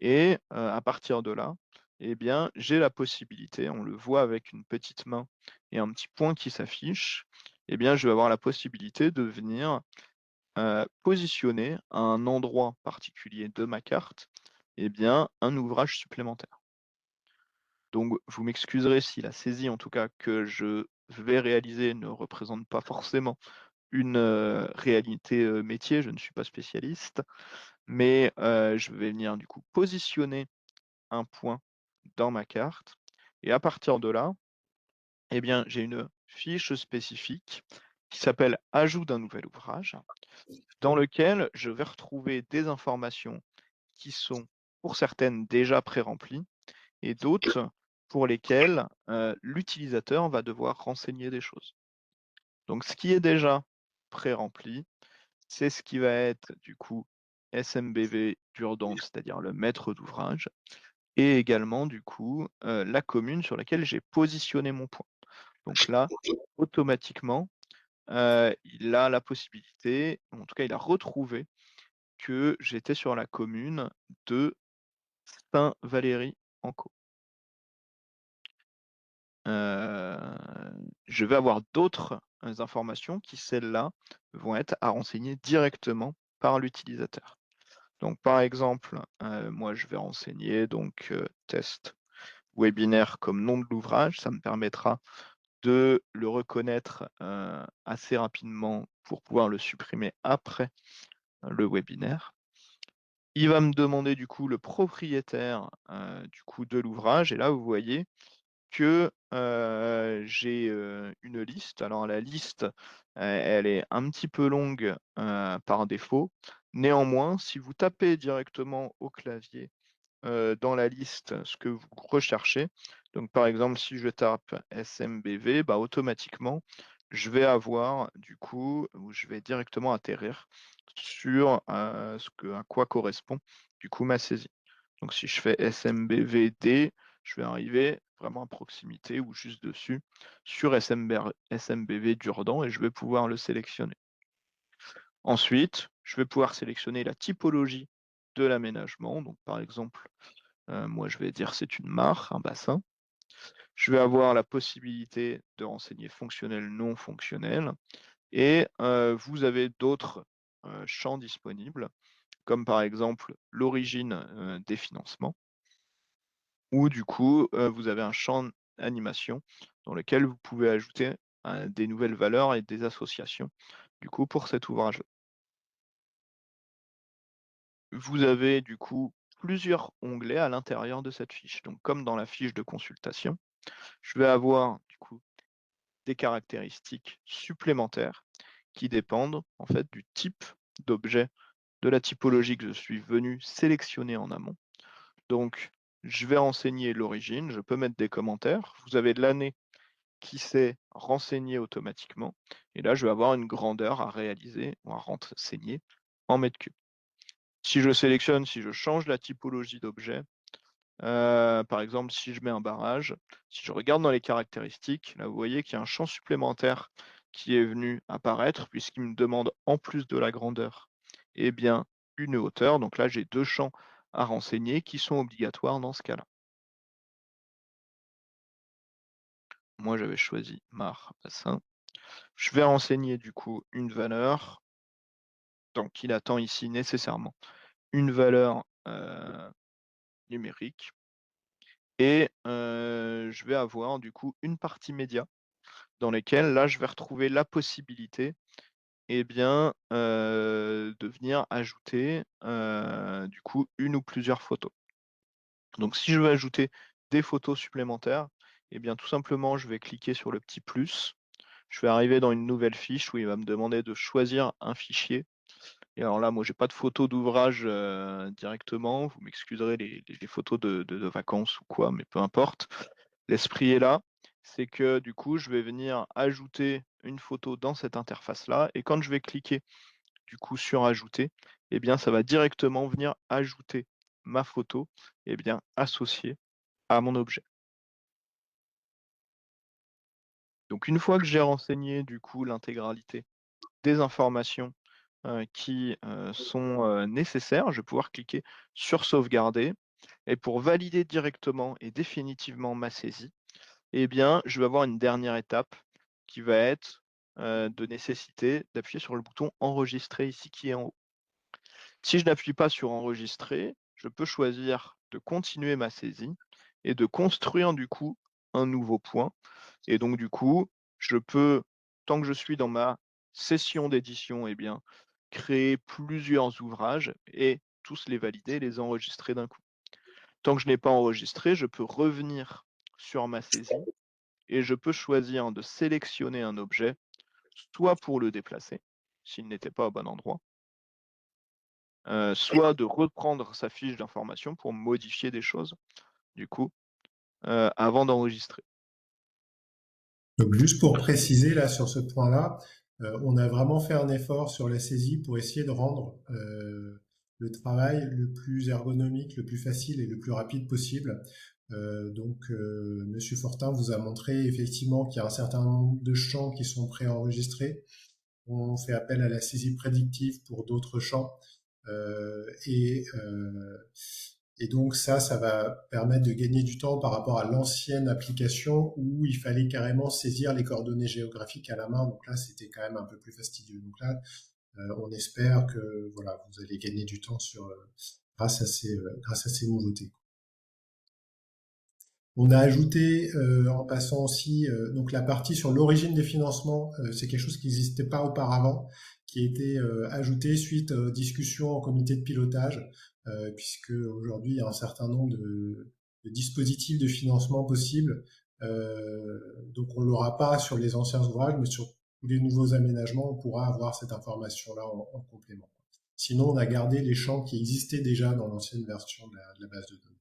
et à partir de là, eh bien, j'ai la possibilité, on le voit avec une petite main et un petit point qui s'affiche, eh bien, je vais avoir la possibilité de venir, positionner à un endroit particulier de ma carte, eh bien, un ouvrage supplémentaire. Donc vous m'excuserez si la saisie, en tout cas, que je vais réaliser ne représente pas forcément une, réalité, métier, je ne suis pas spécialiste, mais je vais venir du coup positionner un point dans ma carte et à partir de là, eh bien, j'ai une fiche spécifique qui s'appelle «Ajout d'un nouvel ouvrage», dans lequel je vais retrouver des informations qui sont, pour certaines, déjà pré-remplies et d'autres pour lesquelles, l'utilisateur va devoir renseigner des choses. Donc ce qui est déjà pré-rempli, c'est ce qui va être du coup SMBV Durdan, c'est-à-dire le maître d'ouvrage et également du coup, la commune sur laquelle j'ai positionné mon point. Donc là, automatiquement, il a la possibilité, en tout cas il a retrouvé que j'étais sur la commune de Saint-Valery-en-Caux. Je vais avoir d'autres, informations qui, celles-là, vont être à renseigner directement par l'utilisateur. Donc par exemple, moi je vais renseigner donc, test webinaire comme nom de l'ouvrage. Ça me permettra de le reconnaître, assez rapidement pour pouvoir le supprimer après le webinaire. Il va me demander du coup le propriétaire, du coup de l'ouvrage et là vous voyez que, j'ai, une liste. Alors la liste, elle est un petit peu longue, par défaut. Néanmoins, si vous tapez directement au clavier, dans la liste ce que vous recherchez, donc par exemple si je tape SMBV, bah, automatiquement, je vais avoir du coup ou je vais directement atterrir sur, à quoi correspond du coup ma saisie. Donc si je fais SMBVD, je vais arriver vraiment à proximité ou juste dessus sur SMBV Durdan et je vais pouvoir le sélectionner. Ensuite, je vais pouvoir sélectionner la typologie de l'aménagement. Donc par exemple, moi je vais dire c'est une mare, un bassin. Je vais avoir la possibilité de renseigner fonctionnel, non fonctionnel et vous avez d'autres, champs disponibles, comme par exemple l'origine, des financements ou du coup, vous avez un champ animation dans lequel vous pouvez ajouter, des nouvelles valeurs et des associations, du coup, pour cet ouvrage. Vous avez du coup plusieurs onglets à l'intérieur de cette fiche. Donc comme dans la fiche de consultation, je vais avoir du coup des caractéristiques supplémentaires qui dépendent en fait du type d'objet, de la typologie que je suis venu sélectionner en amont. Donc je vais renseigner l'origine, je peux mettre des commentaires. Vous avez de l'année qui s'est renseigné automatiquement et là je vais avoir une grandeur à réaliser ou à renseigner en mètres cubes. Si je sélectionne, si je change la typologie d'objet, par exemple, si je mets un barrage, si je regarde dans les caractéristiques, là, vous voyez qu'il y a un champ supplémentaire qui est venu apparaître puisqu'il me demande en plus de la grandeur, eh bien, une hauteur. Donc là, j'ai 2 champs à renseigner qui sont obligatoires dans ce cas-là. Moi, j'avais choisi mare bassin. Je vais renseigner du coup une valeur, donc il attend ici nécessairement une valeur, numérique et je vais avoir du coup une partie média dans lesquelles là, je vais retrouver la possibilité, eh bien, de venir ajouter, du coup, une ou plusieurs photos. Donc si je veux ajouter des photos supplémentaires, eh bien, tout simplement, je vais cliquer sur le petit plus. Je vais arriver dans une nouvelle fiche où il va me demander de choisir un fichier et alors là, moi, j'ai pas de photos d'ouvrage, directement. Vous m'excuserez les photos de vacances ou quoi, mais peu importe. L'esprit est là, c'est que du coup, je vais venir ajouter une photo dans cette interface-là et quand je vais cliquer du coup sur ajouter, eh bien, ça va directement venir ajouter ma photo, eh bien, associée à mon objet. Donc une fois que j'ai renseigné du coup l'intégralité des informations, qui, sont, nécessaires, je vais pouvoir cliquer sur sauvegarder et pour valider directement et définitivement ma saisie, eh bien, je vais avoir une dernière étape qui va être, de nécessiter d'appuyer sur le bouton enregistrer ici qui est en haut. Si je n'appuie pas sur enregistrer, je peux choisir de continuer ma saisie et de construire du coup un nouveau point et donc du coup, je peux, tant que je suis dans ma session d'édition, eh bien, créer plusieurs ouvrages et tous les valider, les enregistrer d'un coup. Tant que je n'ai pas enregistré, je peux revenir sur ma saisie et je peux choisir de sélectionner un objet, soit pour le déplacer, s'il n'était pas au bon endroit, soit de reprendre sa fiche d'information pour modifier des choses, du coup, avant d'enregistrer. Donc juste pour préciser là sur ce point-là, on a vraiment fait un effort sur la saisie pour essayer de rendre le travail le plus ergonomique, le plus facile et le plus rapide possible. Monsieur Fortin vous a montré effectivement qu'il y a un certain nombre de champs qui sont préenregistrés. On fait appel à la saisie prédictive pour d'autres champs. Euh, et, euh, et donc ça va permettre de gagner du temps par rapport à l'ancienne application où il fallait carrément saisir les coordonnées géographiques à la main. Donc là, c'était quand même un peu plus fastidieux. Donc là, on espère que voilà, vous allez gagner du temps grâce à ces nouveautés. On a ajouté en passant aussi donc la partie sur l'origine des financements, c'est quelque chose qui n'existait pas auparavant, qui a été ajouté suite aux discussions en comité de pilotage, puisque aujourd'hui il y a un certain nombre de dispositifs de financement possibles. Donc on l'aura pas sur les anciens ouvrages, mais sur tous les nouveaux aménagements, on pourra avoir cette information-là en complément. Sinon, on a gardé les champs qui existaient déjà dans l'ancienne version de la base de données.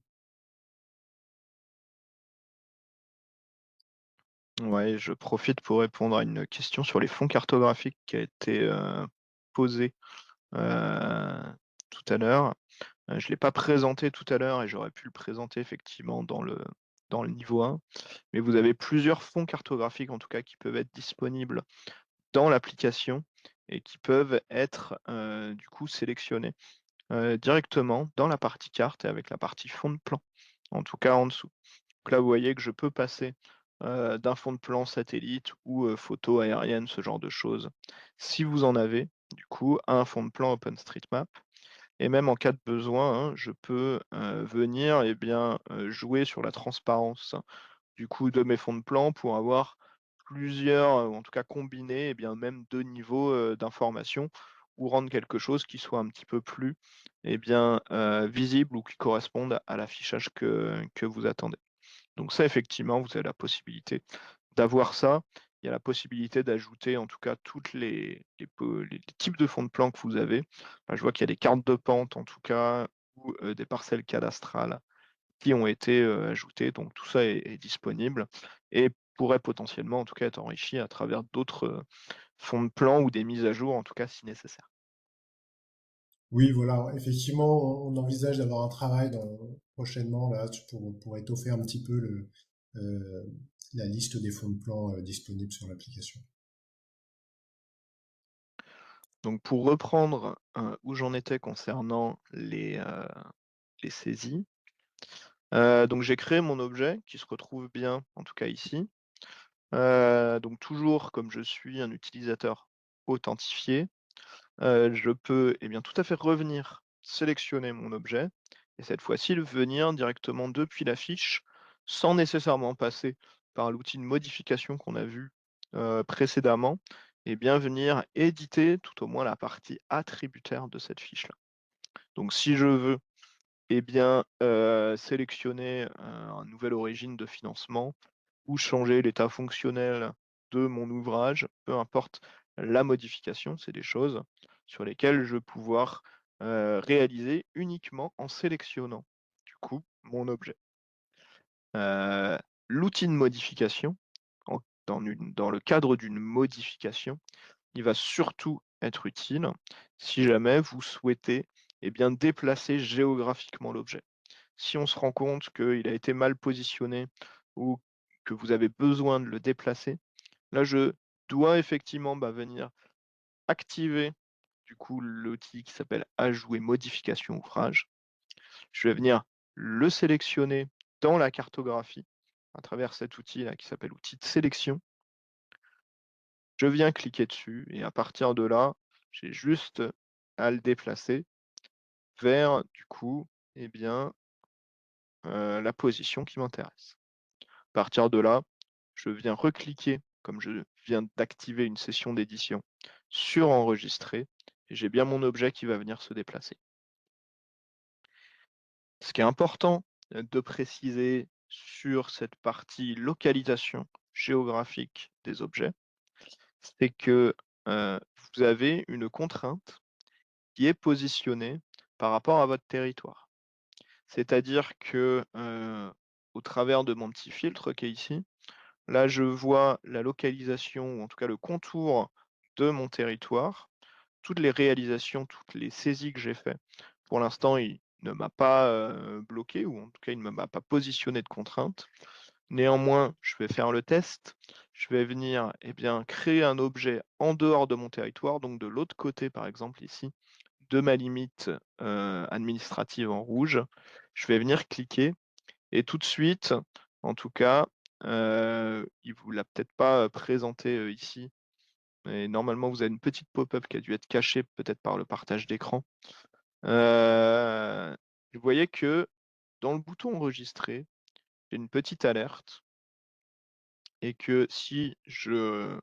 Ouais, je profite pour répondre à une question sur les fonds cartographiques qui a été, posée, heu, tout à l'heure. Je ne l'ai pas présenté tout à l'heure et j'aurais pu le présenter effectivement dans le niveau 1, mais vous avez plusieurs fonds cartographiques en tout cas qui peuvent être disponibles dans l'application et qui peuvent être, du coup sélectionnés, directement dans la partie carte et avec la partie fond de plan, en tout cas en dessous. Donc là, vous voyez que je peux passer, d'un fond de plan satellite ou, photo aérienne, ce genre de choses, si vous en avez, du coup, à un fond de plan OpenStreetMap et même en cas de besoin, hein, je peux, venir et bien, jouer sur la transparence, du coup, de mes fonds de plan pour avoir plusieurs, ou en tout cas combiner et bien même 2 niveaux, d'information ou rendre quelque chose qui soit un petit peu plus et bien, visible ou qui corresponde à l'affichage que vous attendez. Donc ça, effectivement, vous avez la possibilité d'avoir ça. Il y a la possibilité d'ajouter, en tout cas, toutes les types de fonds de plan que vous avez. Bah, je vois qu'il y a des cartes de pente, en tout cas, ou des parcelles cadastrales qui ont été, ajoutées. Donc tout ça est disponible et pourrait potentiellement, en tout cas, être enrichi à travers d'autres, fonds de plan ou des mises à jour, en tout cas, si nécessaire. Oui, voilà, effectivement, on envisage d'avoir un travail prochainement là pour étoffer un petit peu euh, la liste des fonds de plan disponibles sur l'application. Donc pour reprendre, où j'en étais concernant les saisies. Donc j'ai créé mon objet qui se retrouve bien, en tout cas ici. Donc toujours comme je suis un utilisateur authentifié, je peux, eh bien, tout à fait revenir sélectionner mon objet et cette fois-ci le venir directement depuis la fiche, sans nécessairement passer par l'outil de modification qu'on a vu, précédemment et bien venir éditer tout au moins la partie attributaire de cette fiche-là. Donc si je veux eh bien, sélectionner, un nouvelle origine de financement ou changer l'état fonctionnel de mon ouvrage, peu importe la modification, c'est des choses sur lesquelles je vais pouvoir, réaliser uniquement en sélectionnant, du coup, mon objet. Heu, L'outil de modification, dans le cadre d'une modification, il va surtout être utile si jamais vous souhaitez déplacer géographiquement l'objet. Si on se rend compte qu'il a été mal positionné ou que vous avez besoin de le déplacer, là, je dois effectivement venir activer du coup l'outil qui s'appelle Ajout et modification ouvrage. Je vais venir le sélectionner dans la cartographie à travers cet outil-là qui s'appelle outil de sélection. Je viens cliquer dessus et à partir de là, j'ai juste à le déplacer vers du coup, eh bien, la position qui m'intéresse. À partir de là, je viens recliquer, comme je viens d'activer une session d'édition, sur enregistrer et j'ai bien mon objet qui va venir se déplacer. Ce qui est important de préciser sur cette partie localisation géographique des objets, c'est que vous avez une contrainte qui est positionnée par rapport à votre territoire. C'est-à-dire que au travers de mon petit filtre qui est ici, là je vois la localisation ou en tout cas le contour de mon territoire, toutes les réalisations, toutes les saisies que j'ai fait. Pour l'instant, il ne m'a pas bloqué ou en tout cas il ne m'a pas positionné de contrainte. Néanmoins, je vais faire le test. Je vais venir créer un objet en dehors de mon territoire, donc de l'autre côté par exemple ici, de ma limite administrative en rouge. Je vais venir cliquer et tout de suite, en tout cas, il vous l'a peut-être pas présenté ici, et normalement vous avez une petite pop-up qui a dû être cachée peut-être par le partage d'écran. Vous voyez que dans le bouton enregistrer, j'ai une petite alerte et que si je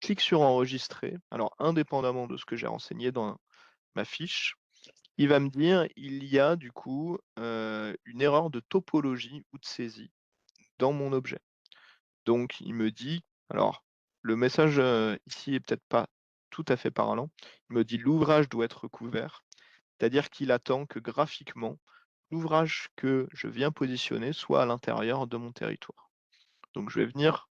clique sur enregistrer, alors indépendamment de ce que j'ai renseigné dans ma fiche, il va me dire il y a du coup une erreur de topologie ou de saisie dans mon objet. Donc il me dit, alors le message ici est peut-être pas tout à fait parlant, il me dit l'ouvrage doit être couvert, c'est-à-dire qu'il attend que graphiquement, l'ouvrage que je viens positionner soit à l'intérieur de mon territoire. Donc je vais venir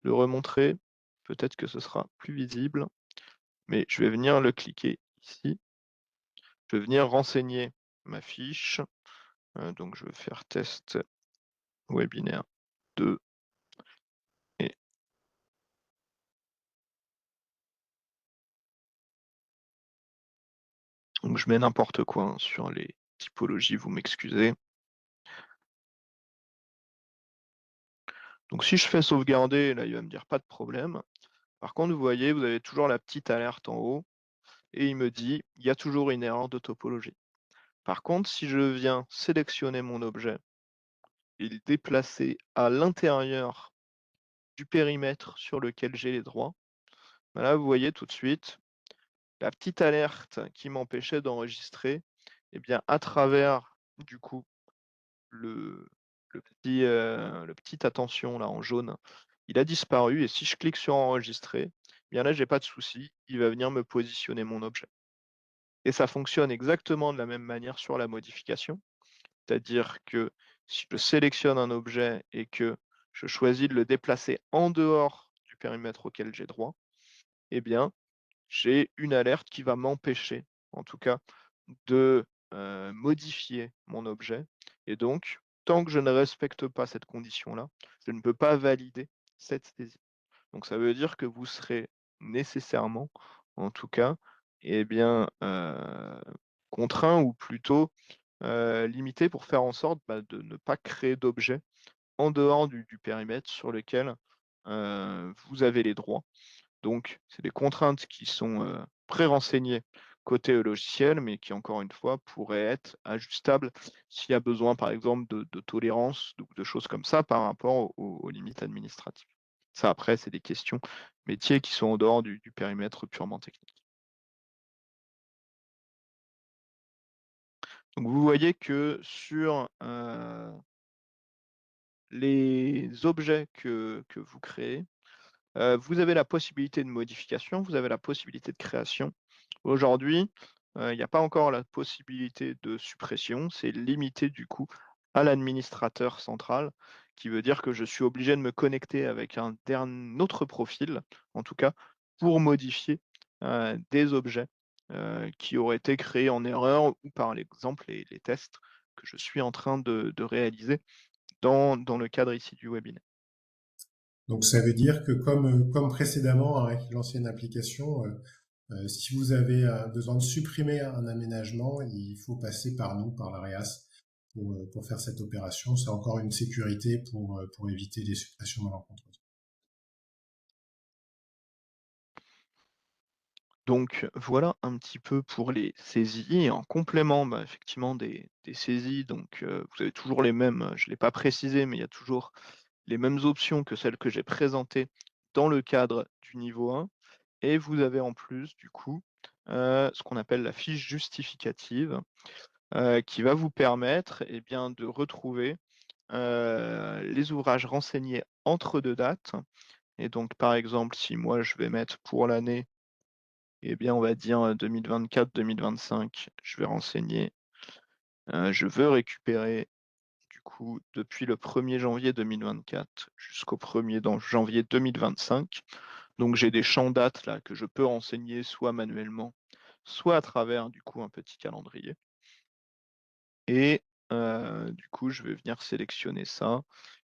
le remontrer, peut-être que ce sera plus visible, mais je vais venir le cliquer ici. Je vais venir renseigner ma fiche. Donc je vais faire test webinaire 2 et donc je mets n'importe quoi hein, sur les typologies, vous m'excusez. Donc si je fais sauvegarder, là il va me dire pas de problème. Par contre, vous voyez, vous avez toujours la petite alerte en haut et il me dit il y a toujours une erreur de topologie. Par contre, si je viens sélectionner mon objet et le déplacer à l'intérieur du périmètre sur lequel j'ai les droits, là vous voyez tout de suite la petite alerte qui m'empêchait d'enregistrer, à travers du coup le, le petit attention là en jaune, il a disparu et si je clique sur enregistrer, là j'ai pas de souci, il va venir me positionner mon objet. Et ça fonctionne exactement de la même manière sur la modification, c'est-à-dire que si je sélectionne un objet et que je choisis de le déplacer en dehors du périmètre auquel j'ai droit, eh bien, j'ai une alerte qui va m'empêcher, en tout cas, de modifier mon objet. Et donc, tant que je ne respecte pas cette condition-là, je ne peux pas valider cette saisie. Donc, ça veut dire que vous serez nécessairement, en tout cas, contraint ou plutôt limité pour faire en sorte de ne pas créer d'objet en dehors du périmètre sur lequel vous avez les droits. Donc, c'est des contraintes qui sont pré-renseignées côté logiciel, mais qui, encore une fois, pourraient être ajustables s'il y a besoin, par exemple, de tolérance ou de choses comme ça par rapport aux limites administratives. Ça, après, c'est des questions métiers qui sont en dehors du périmètre purement technique. Donc, vous voyez que sur les objets que vous créez, vous avez la possibilité de modification, vous avez la possibilité de création. Aujourd'hui, il n'y a pas encore la possibilité de suppression, c'est limité du coup à l'administrateur central, qui veut dire que je suis obligé de me connecter avec un autre profil, en tout cas, pour modifier des objets qui auraient été créés en erreur ou par l'exemple les tests que je suis en train de réaliser dans le cadre ici du webinaire. Donc ça veut dire que comme précédemment avec l'ancienne application, si vous avez besoin de supprimer un aménagement, il faut passer par nous, par l'AREAS, pour faire cette opération. C'est encore une sécurité pour éviter les suppressions malencontreuses. Donc voilà un petit peu pour les saisies et en complément, bah, effectivement des saisies donc vous avez toujours les mêmes, je ne l'ai pas précisé, mais il y a toujours les mêmes options que celles que j'ai présentées dans le cadre du niveau 1 et vous avez en plus du coup, ce qu'on appelle la fiche justificative, qui va vous permettre et bien de retrouver, les ouvrages renseignés entre 2 dates et donc par exemple si moi je vais mettre pour l'année eh bien, on va dire, 2024-2025, je vais renseigner, je veux récupérer du coup depuis le 1er janvier 2024 jusqu'au 1er janvier 2025. Donc j'ai des champs dates là que je peux renseigner soit manuellement, soit à travers du coup un petit calendrier et du coup je vais venir sélectionner ça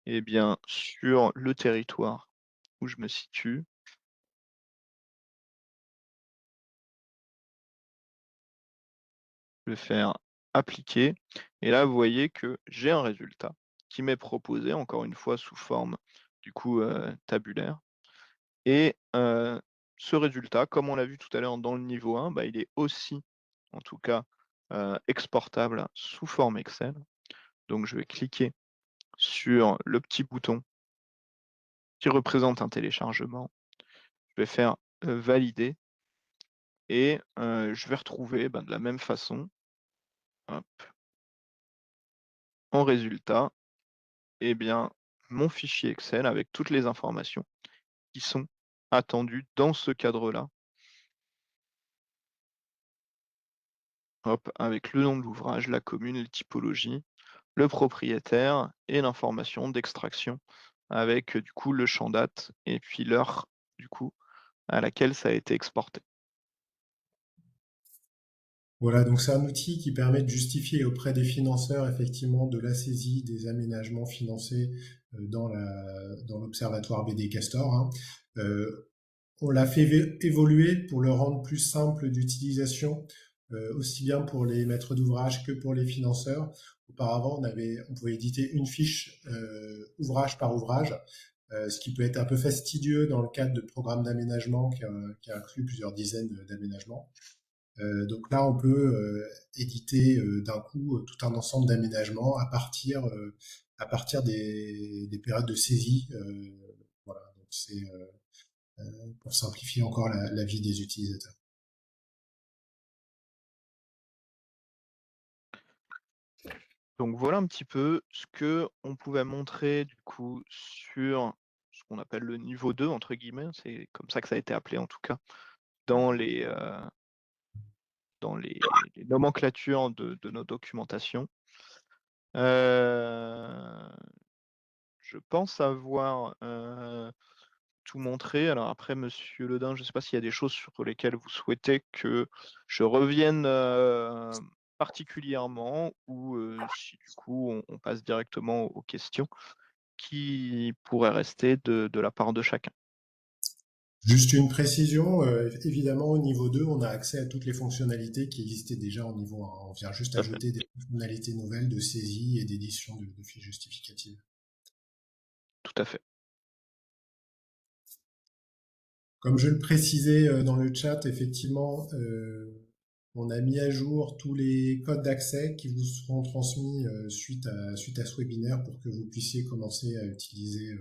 et bien sur le territoire où je me situe. Je vais faire appliquer et là, vous voyez que j'ai un résultat qui m'est proposé, encore une fois sous forme du coup, tabulaire et ce résultat, comme on l'a vu tout à l'heure dans le niveau 1, bah, il est aussi, en tout cas, exportable sous forme Excel. Donc je vais cliquer sur le petit bouton qui représente un téléchargement. Je vais faire, valider et je vais retrouver, ben, de la même façon, hop, en résultat eh bien, mon fichier Excel avec toutes les informations qui sont attendues dans ce cadre-là. Hop, avec le nom de l'ouvrage, la commune, les typologies, le propriétaire et l'information d'extraction avec du coup le champ date et puis l'heure du coup à laquelle ça a été exporté. Voilà, donc c'est un outil qui permet de justifier auprès des financeurs effectivement de la saisie des aménagements financés dans l'observatoire BD Castor, hein. On l'a fait évoluer pour le rendre plus simple d'utilisation, aussi bien pour les maîtres d'ouvrage que pour les financeurs. Auparavant, on pouvait éditer une fiche ouvrage par ouvrage, ce qui peut être un peu fastidieux dans le cadre de programmes d'aménagement qui inclut plusieurs dizaines d'aménagements. Donc là, on peut éditer d'un coup tout un ensemble d'aménagements à partir des périodes de saisie. Voilà, donc c'est pour simplifier encore la vie des utilisateurs. Donc voilà un petit peu ce que on pouvait montrer du coup sur ce qu'on appelle le «niveau 2» entre guillemets, c'est comme ça que ça a été appelé en tout cas dans les nomenclatures de nos documentations. Heu, je pense avoir, tout montré. Alors après monsieur Ledin, je ne sais pas s'il y a des choses sur lesquelles vous souhaitez que je revienne, particulièrement ou, si du coup on passe directement aux questions qui pourraient rester de la part de chacun. Juste une précision, évidemment au niveau 2, on a accès à toutes les fonctionnalités qui existaient déjà au niveau 1. On vient juste Tout à fait, ajouter des fonctionnalités nouvelles de saisie et d'édition de fiches justificatives. tout à fait. Comme je le précisais dans le chat, effectivement, on a mis à jour tous les codes d'accès qui vous seront transmis suite à ce webinaire pour que vous puissiez commencer à utiliser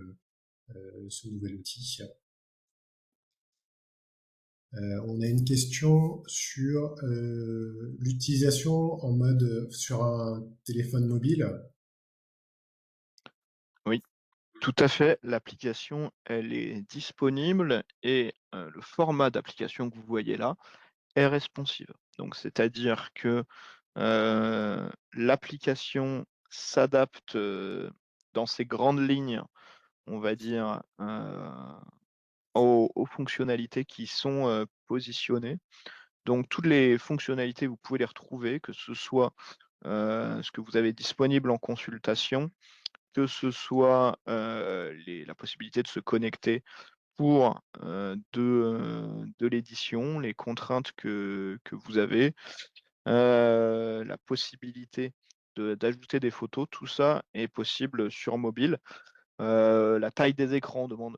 ce nouvel outil. On a une question sur l'utilisation en mode sur un téléphone mobile. Oui, tout à fait. L'application, elle est disponible et le format d'application que vous voyez là est responsive. Donc c'est-à-dire que l'application s'adapte, dans ses grandes lignes, on va dire, aux fonctionnalités qui sont positionnées. Donc toutes les fonctionnalités, vous pouvez les retrouver, que ce soit ce que vous avez disponible en consultation, que ce soit la possibilité de se connecter pour de l'édition, les contraintes que vous avez, la possibilité d'ajouter des photos, tout ça est possible sur mobile. La taille des écrans demande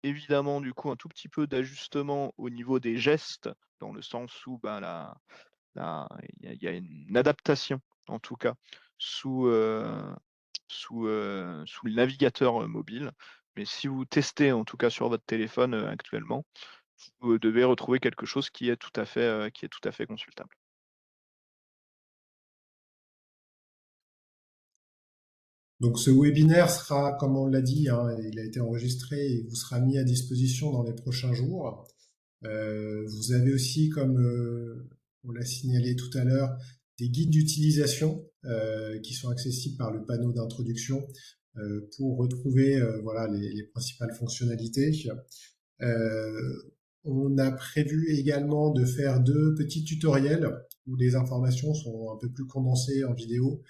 évidemment du coup un tout petit peu d'ajustement au niveau des gestes, dans le sens où ben, il y a une adaptation en tout cas sous, sous le navigateur mobile. Mais si vous testez en tout cas sur votre téléphone actuellement, vous devez retrouver quelque chose qui est tout à fait consultable. Donc ce webinaire sera, comme on l'a dit, hein, il a été enregistré et vous sera mis à disposition dans les prochains jours. Vous avez aussi, comme on l'a signalé tout à l'heure, des guides d'utilisation qui sont accessibles par le panneau d'introduction pour retrouver voilà, les principales fonctionnalités. Euh, on a prévu également de faire 2 petits tutoriels où les informations sont un peu plus condensées en vidéo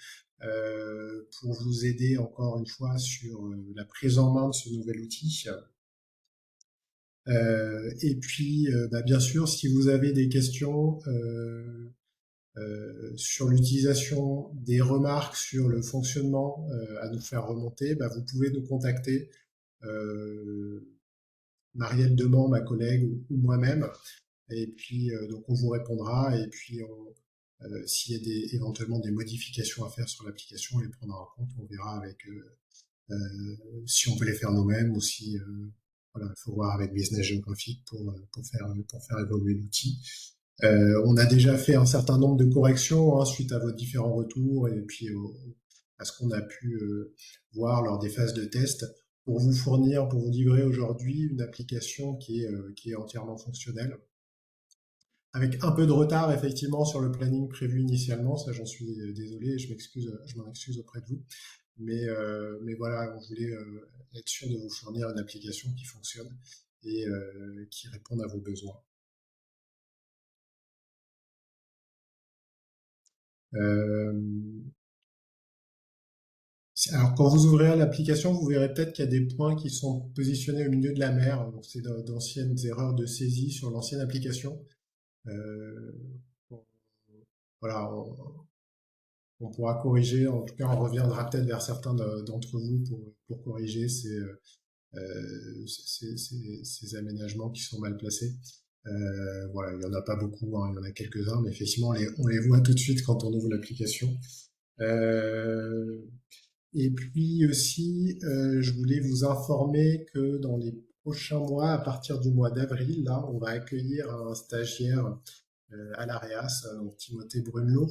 pour vous aider encore une fois sur la prise en main de ce nouvel outil. Et puis, bah, bien sûr, si vous avez des questions sur l'utilisation, des remarques sur le fonctionnement à nous faire remonter, bah, vous pouvez nous contacter, euh, Marielle Demand, ma collègue, ou moi-même. Et puis, donc, on vous répondra. Et puis, s'il y a éventuellement des modifications à faire sur l'application, on les prendra en compte. On verra avec si on peut les faire nous-mêmes ou si voilà, il faut voir avec Business Geographic pour faire évoluer l'outil. On a déjà fait un certain nombre de corrections hein, suite à vos différents retours et puis à ce qu'on a pu voir lors des phases de test pour vous fournir, pour vous livrer aujourd'hui une application qui est entièrement fonctionnelle. Avec un peu de retard effectivement sur le planning prévu initialement, ça j'en suis désolé, je m'en excuse auprès de vous. Mais voilà, on voulait être sûr de vous fournir une application qui fonctionne et qui réponde à vos besoins. Euh, alors, quand vous ouvrez l'application, vous verrez peut-être qu'il y a des points qui sont positionnés au milieu de la mer. Donc, c'est d'anciennes erreurs de saisie sur l'ancienne application. Euh, bon, voilà, on pourra corriger. En tout cas, on reviendra peut-être vers certains d'entre vous pour corriger ces aménagements qui sont mal placés. Voilà, il n'y en a pas beaucoup, hein, il y en a quelques-uns, mais effectivement, on les voit tout de suite quand on ouvre l'application. Euh, Et puis aussi, je voulais vous informer que dans les prochains mois, à partir du mois d'avril, là, on va accueillir un stagiaire à l'AREAS, donc Timothée Brumelot,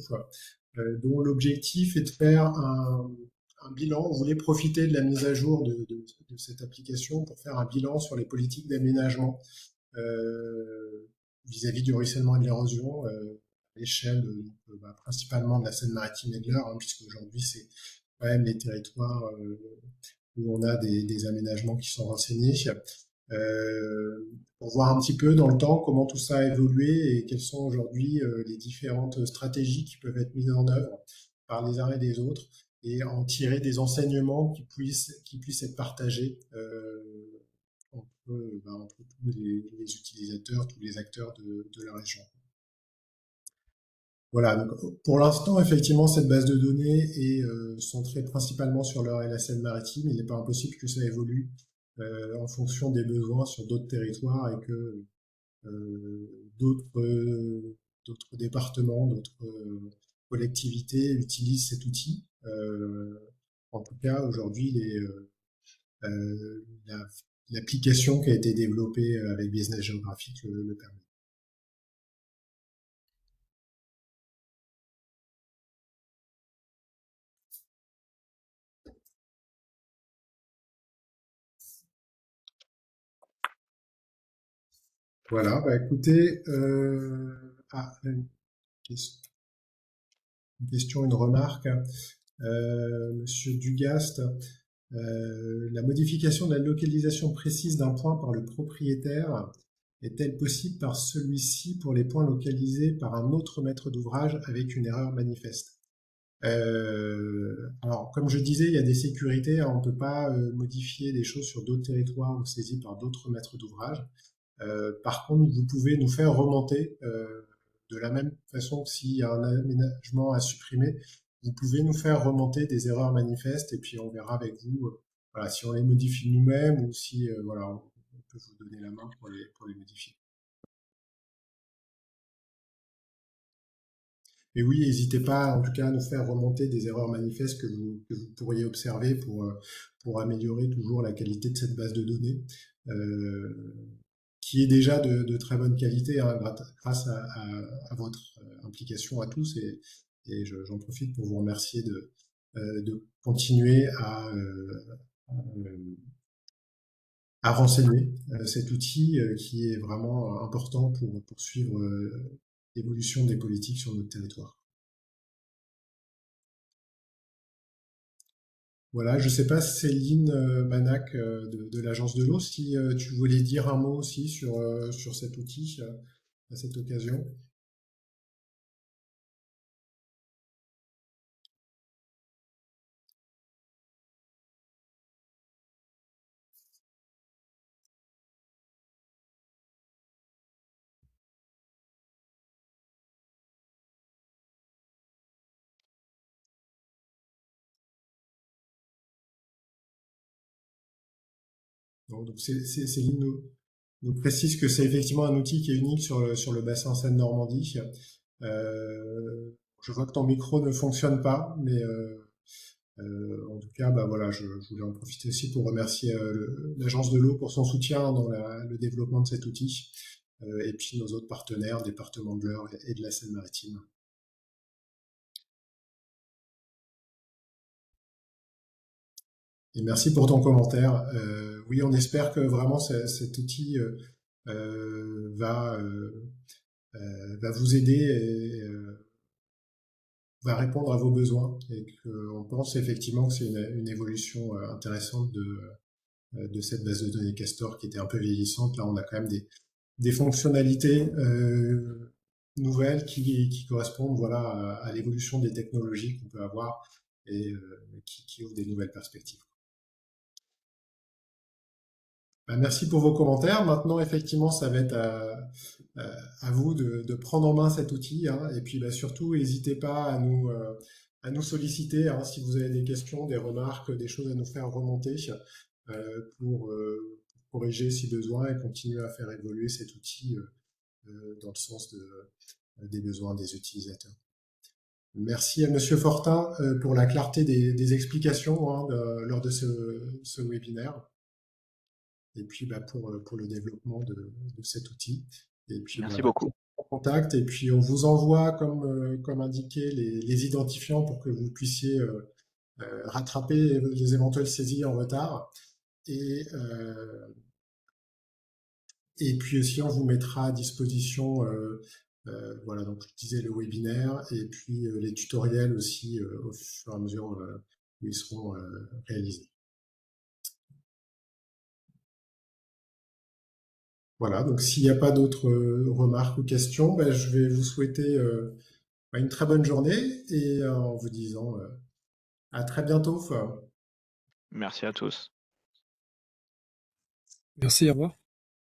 dont l'objectif est de faire un bilan. On voulait profiter de la mise à jour de cette application pour faire un bilan sur les politiques d'aménagement vis-à-vis du ruissellement et de l'érosion à l'échelle principalement de la Seine-Maritime et de l'Eure, hein, puisque aujourd'hui c'est quand même les territoires où on a des aménagements qui sont renseignés, pour voir un petit peu dans le temps comment tout ça a évolué et quelles sont aujourd'hui les différentes stratégies qui peuvent être mises en œuvre par les uns et les autres et en tirer des enseignements qui puissent être partagés entre tous les utilisateurs, tous les acteurs de la région. Voilà, donc pour l'instant, effectivement, cette base de données est centrée principalement sur l'Eure et la Seine-Maritime. Il n'est pas impossible que ça évolue en fonction des besoins sur d'autres territoires et que d'autres départements, d'autres collectivités utilisent cet outil. En tout cas, aujourd'hui, l'application qui a été développée avec Business Geographic le permet. Voilà, bah écoutez, une question, une remarque. Monsieur Dugast, La modification de la localisation précise d'un point par le propriétaire est-elle possible par celui-ci pour les points localisés par un autre maître d'ouvrage avec une erreur manifeste? Alors, comme je disais, il y a des sécurités, hein, on ne peut pas modifier des choses sur d'autres territoires ou saisies par d'autres maîtres d'ouvrage. Par contre, vous pouvez nous faire remonter de la même façon que s'il y a un aménagement à supprimer, vous pouvez nous faire remonter des erreurs manifestes et puis on verra avec vous voilà, si on les modifie nous-mêmes ou si voilà, on peut vous donner la main pour les modifier. Mais oui, n'hésitez pas en tout cas à nous faire remonter des erreurs manifestes que vous pourriez observer pour améliorer toujours la qualité de cette base de données, qui est déjà de très bonne qualité hein, grâce à votre implication à tous. Et j'en profite pour vous remercier de continuer à renseigner cet outil qui est vraiment important pour poursuivre l'évolution des politiques sur notre territoire. Voilà, je ne sais pas, Céline Manac de l'Agence de l'eau, si tu voulais dire un mot aussi sur cet outil à cette occasion. Non, donc Céline nous précise que c'est effectivement un outil qui est unique sur le bassin Seine-Normandie. Je vois que ton micro ne fonctionne pas, mais en tout cas, bah voilà, je voulais en profiter aussi pour remercier l'Agence de l'eau pour son soutien dans le développement de cet outil, et puis nos autres partenaires, département de l'Eure et de la Seine-Maritime. Et merci pour ton commentaire. Oui, on espère que vraiment cet outil va vous aider et va répondre à vos besoins. Et qu'on pense effectivement que c'est une évolution intéressante de cette base de données Castor qui était un peu vieillissante. Là, on a quand même des fonctionnalités nouvelles qui correspondent voilà, à l'évolution des technologies qu'on peut avoir et qui ouvrent des nouvelles perspectives. Merci pour vos commentaires. Maintenant, effectivement, ça va être à vous de prendre en main cet outil. Hein, et puis, bah, surtout, n'hésitez pas à nous solliciter hein, si vous avez des questions, des remarques, des choses à nous faire remonter pour corriger si besoin et continuer à faire évoluer cet outil dans le sens des besoins des utilisateurs. Merci à Monsieur Fortin pour la clarté des explications hein, lors de ce webinaire. Et puis bah, pour le développement de cet outil. Et puis, merci beaucoup. En contact, et puis on vous envoie, comme indiqué, les identifiants pour que vous puissiez rattraper les éventuelles saisies en retard. Et puis aussi, on vous mettra à disposition, voilà, donc je disais le webinaire, et puis les tutoriels aussi au fur et à mesure où ils seront réalisés. Voilà, donc s'il n'y a pas d'autres remarques ou questions, ben, je vais vous souhaiter une très bonne journée et en vous disant à très bientôt. Merci à tous. Merci, au revoir.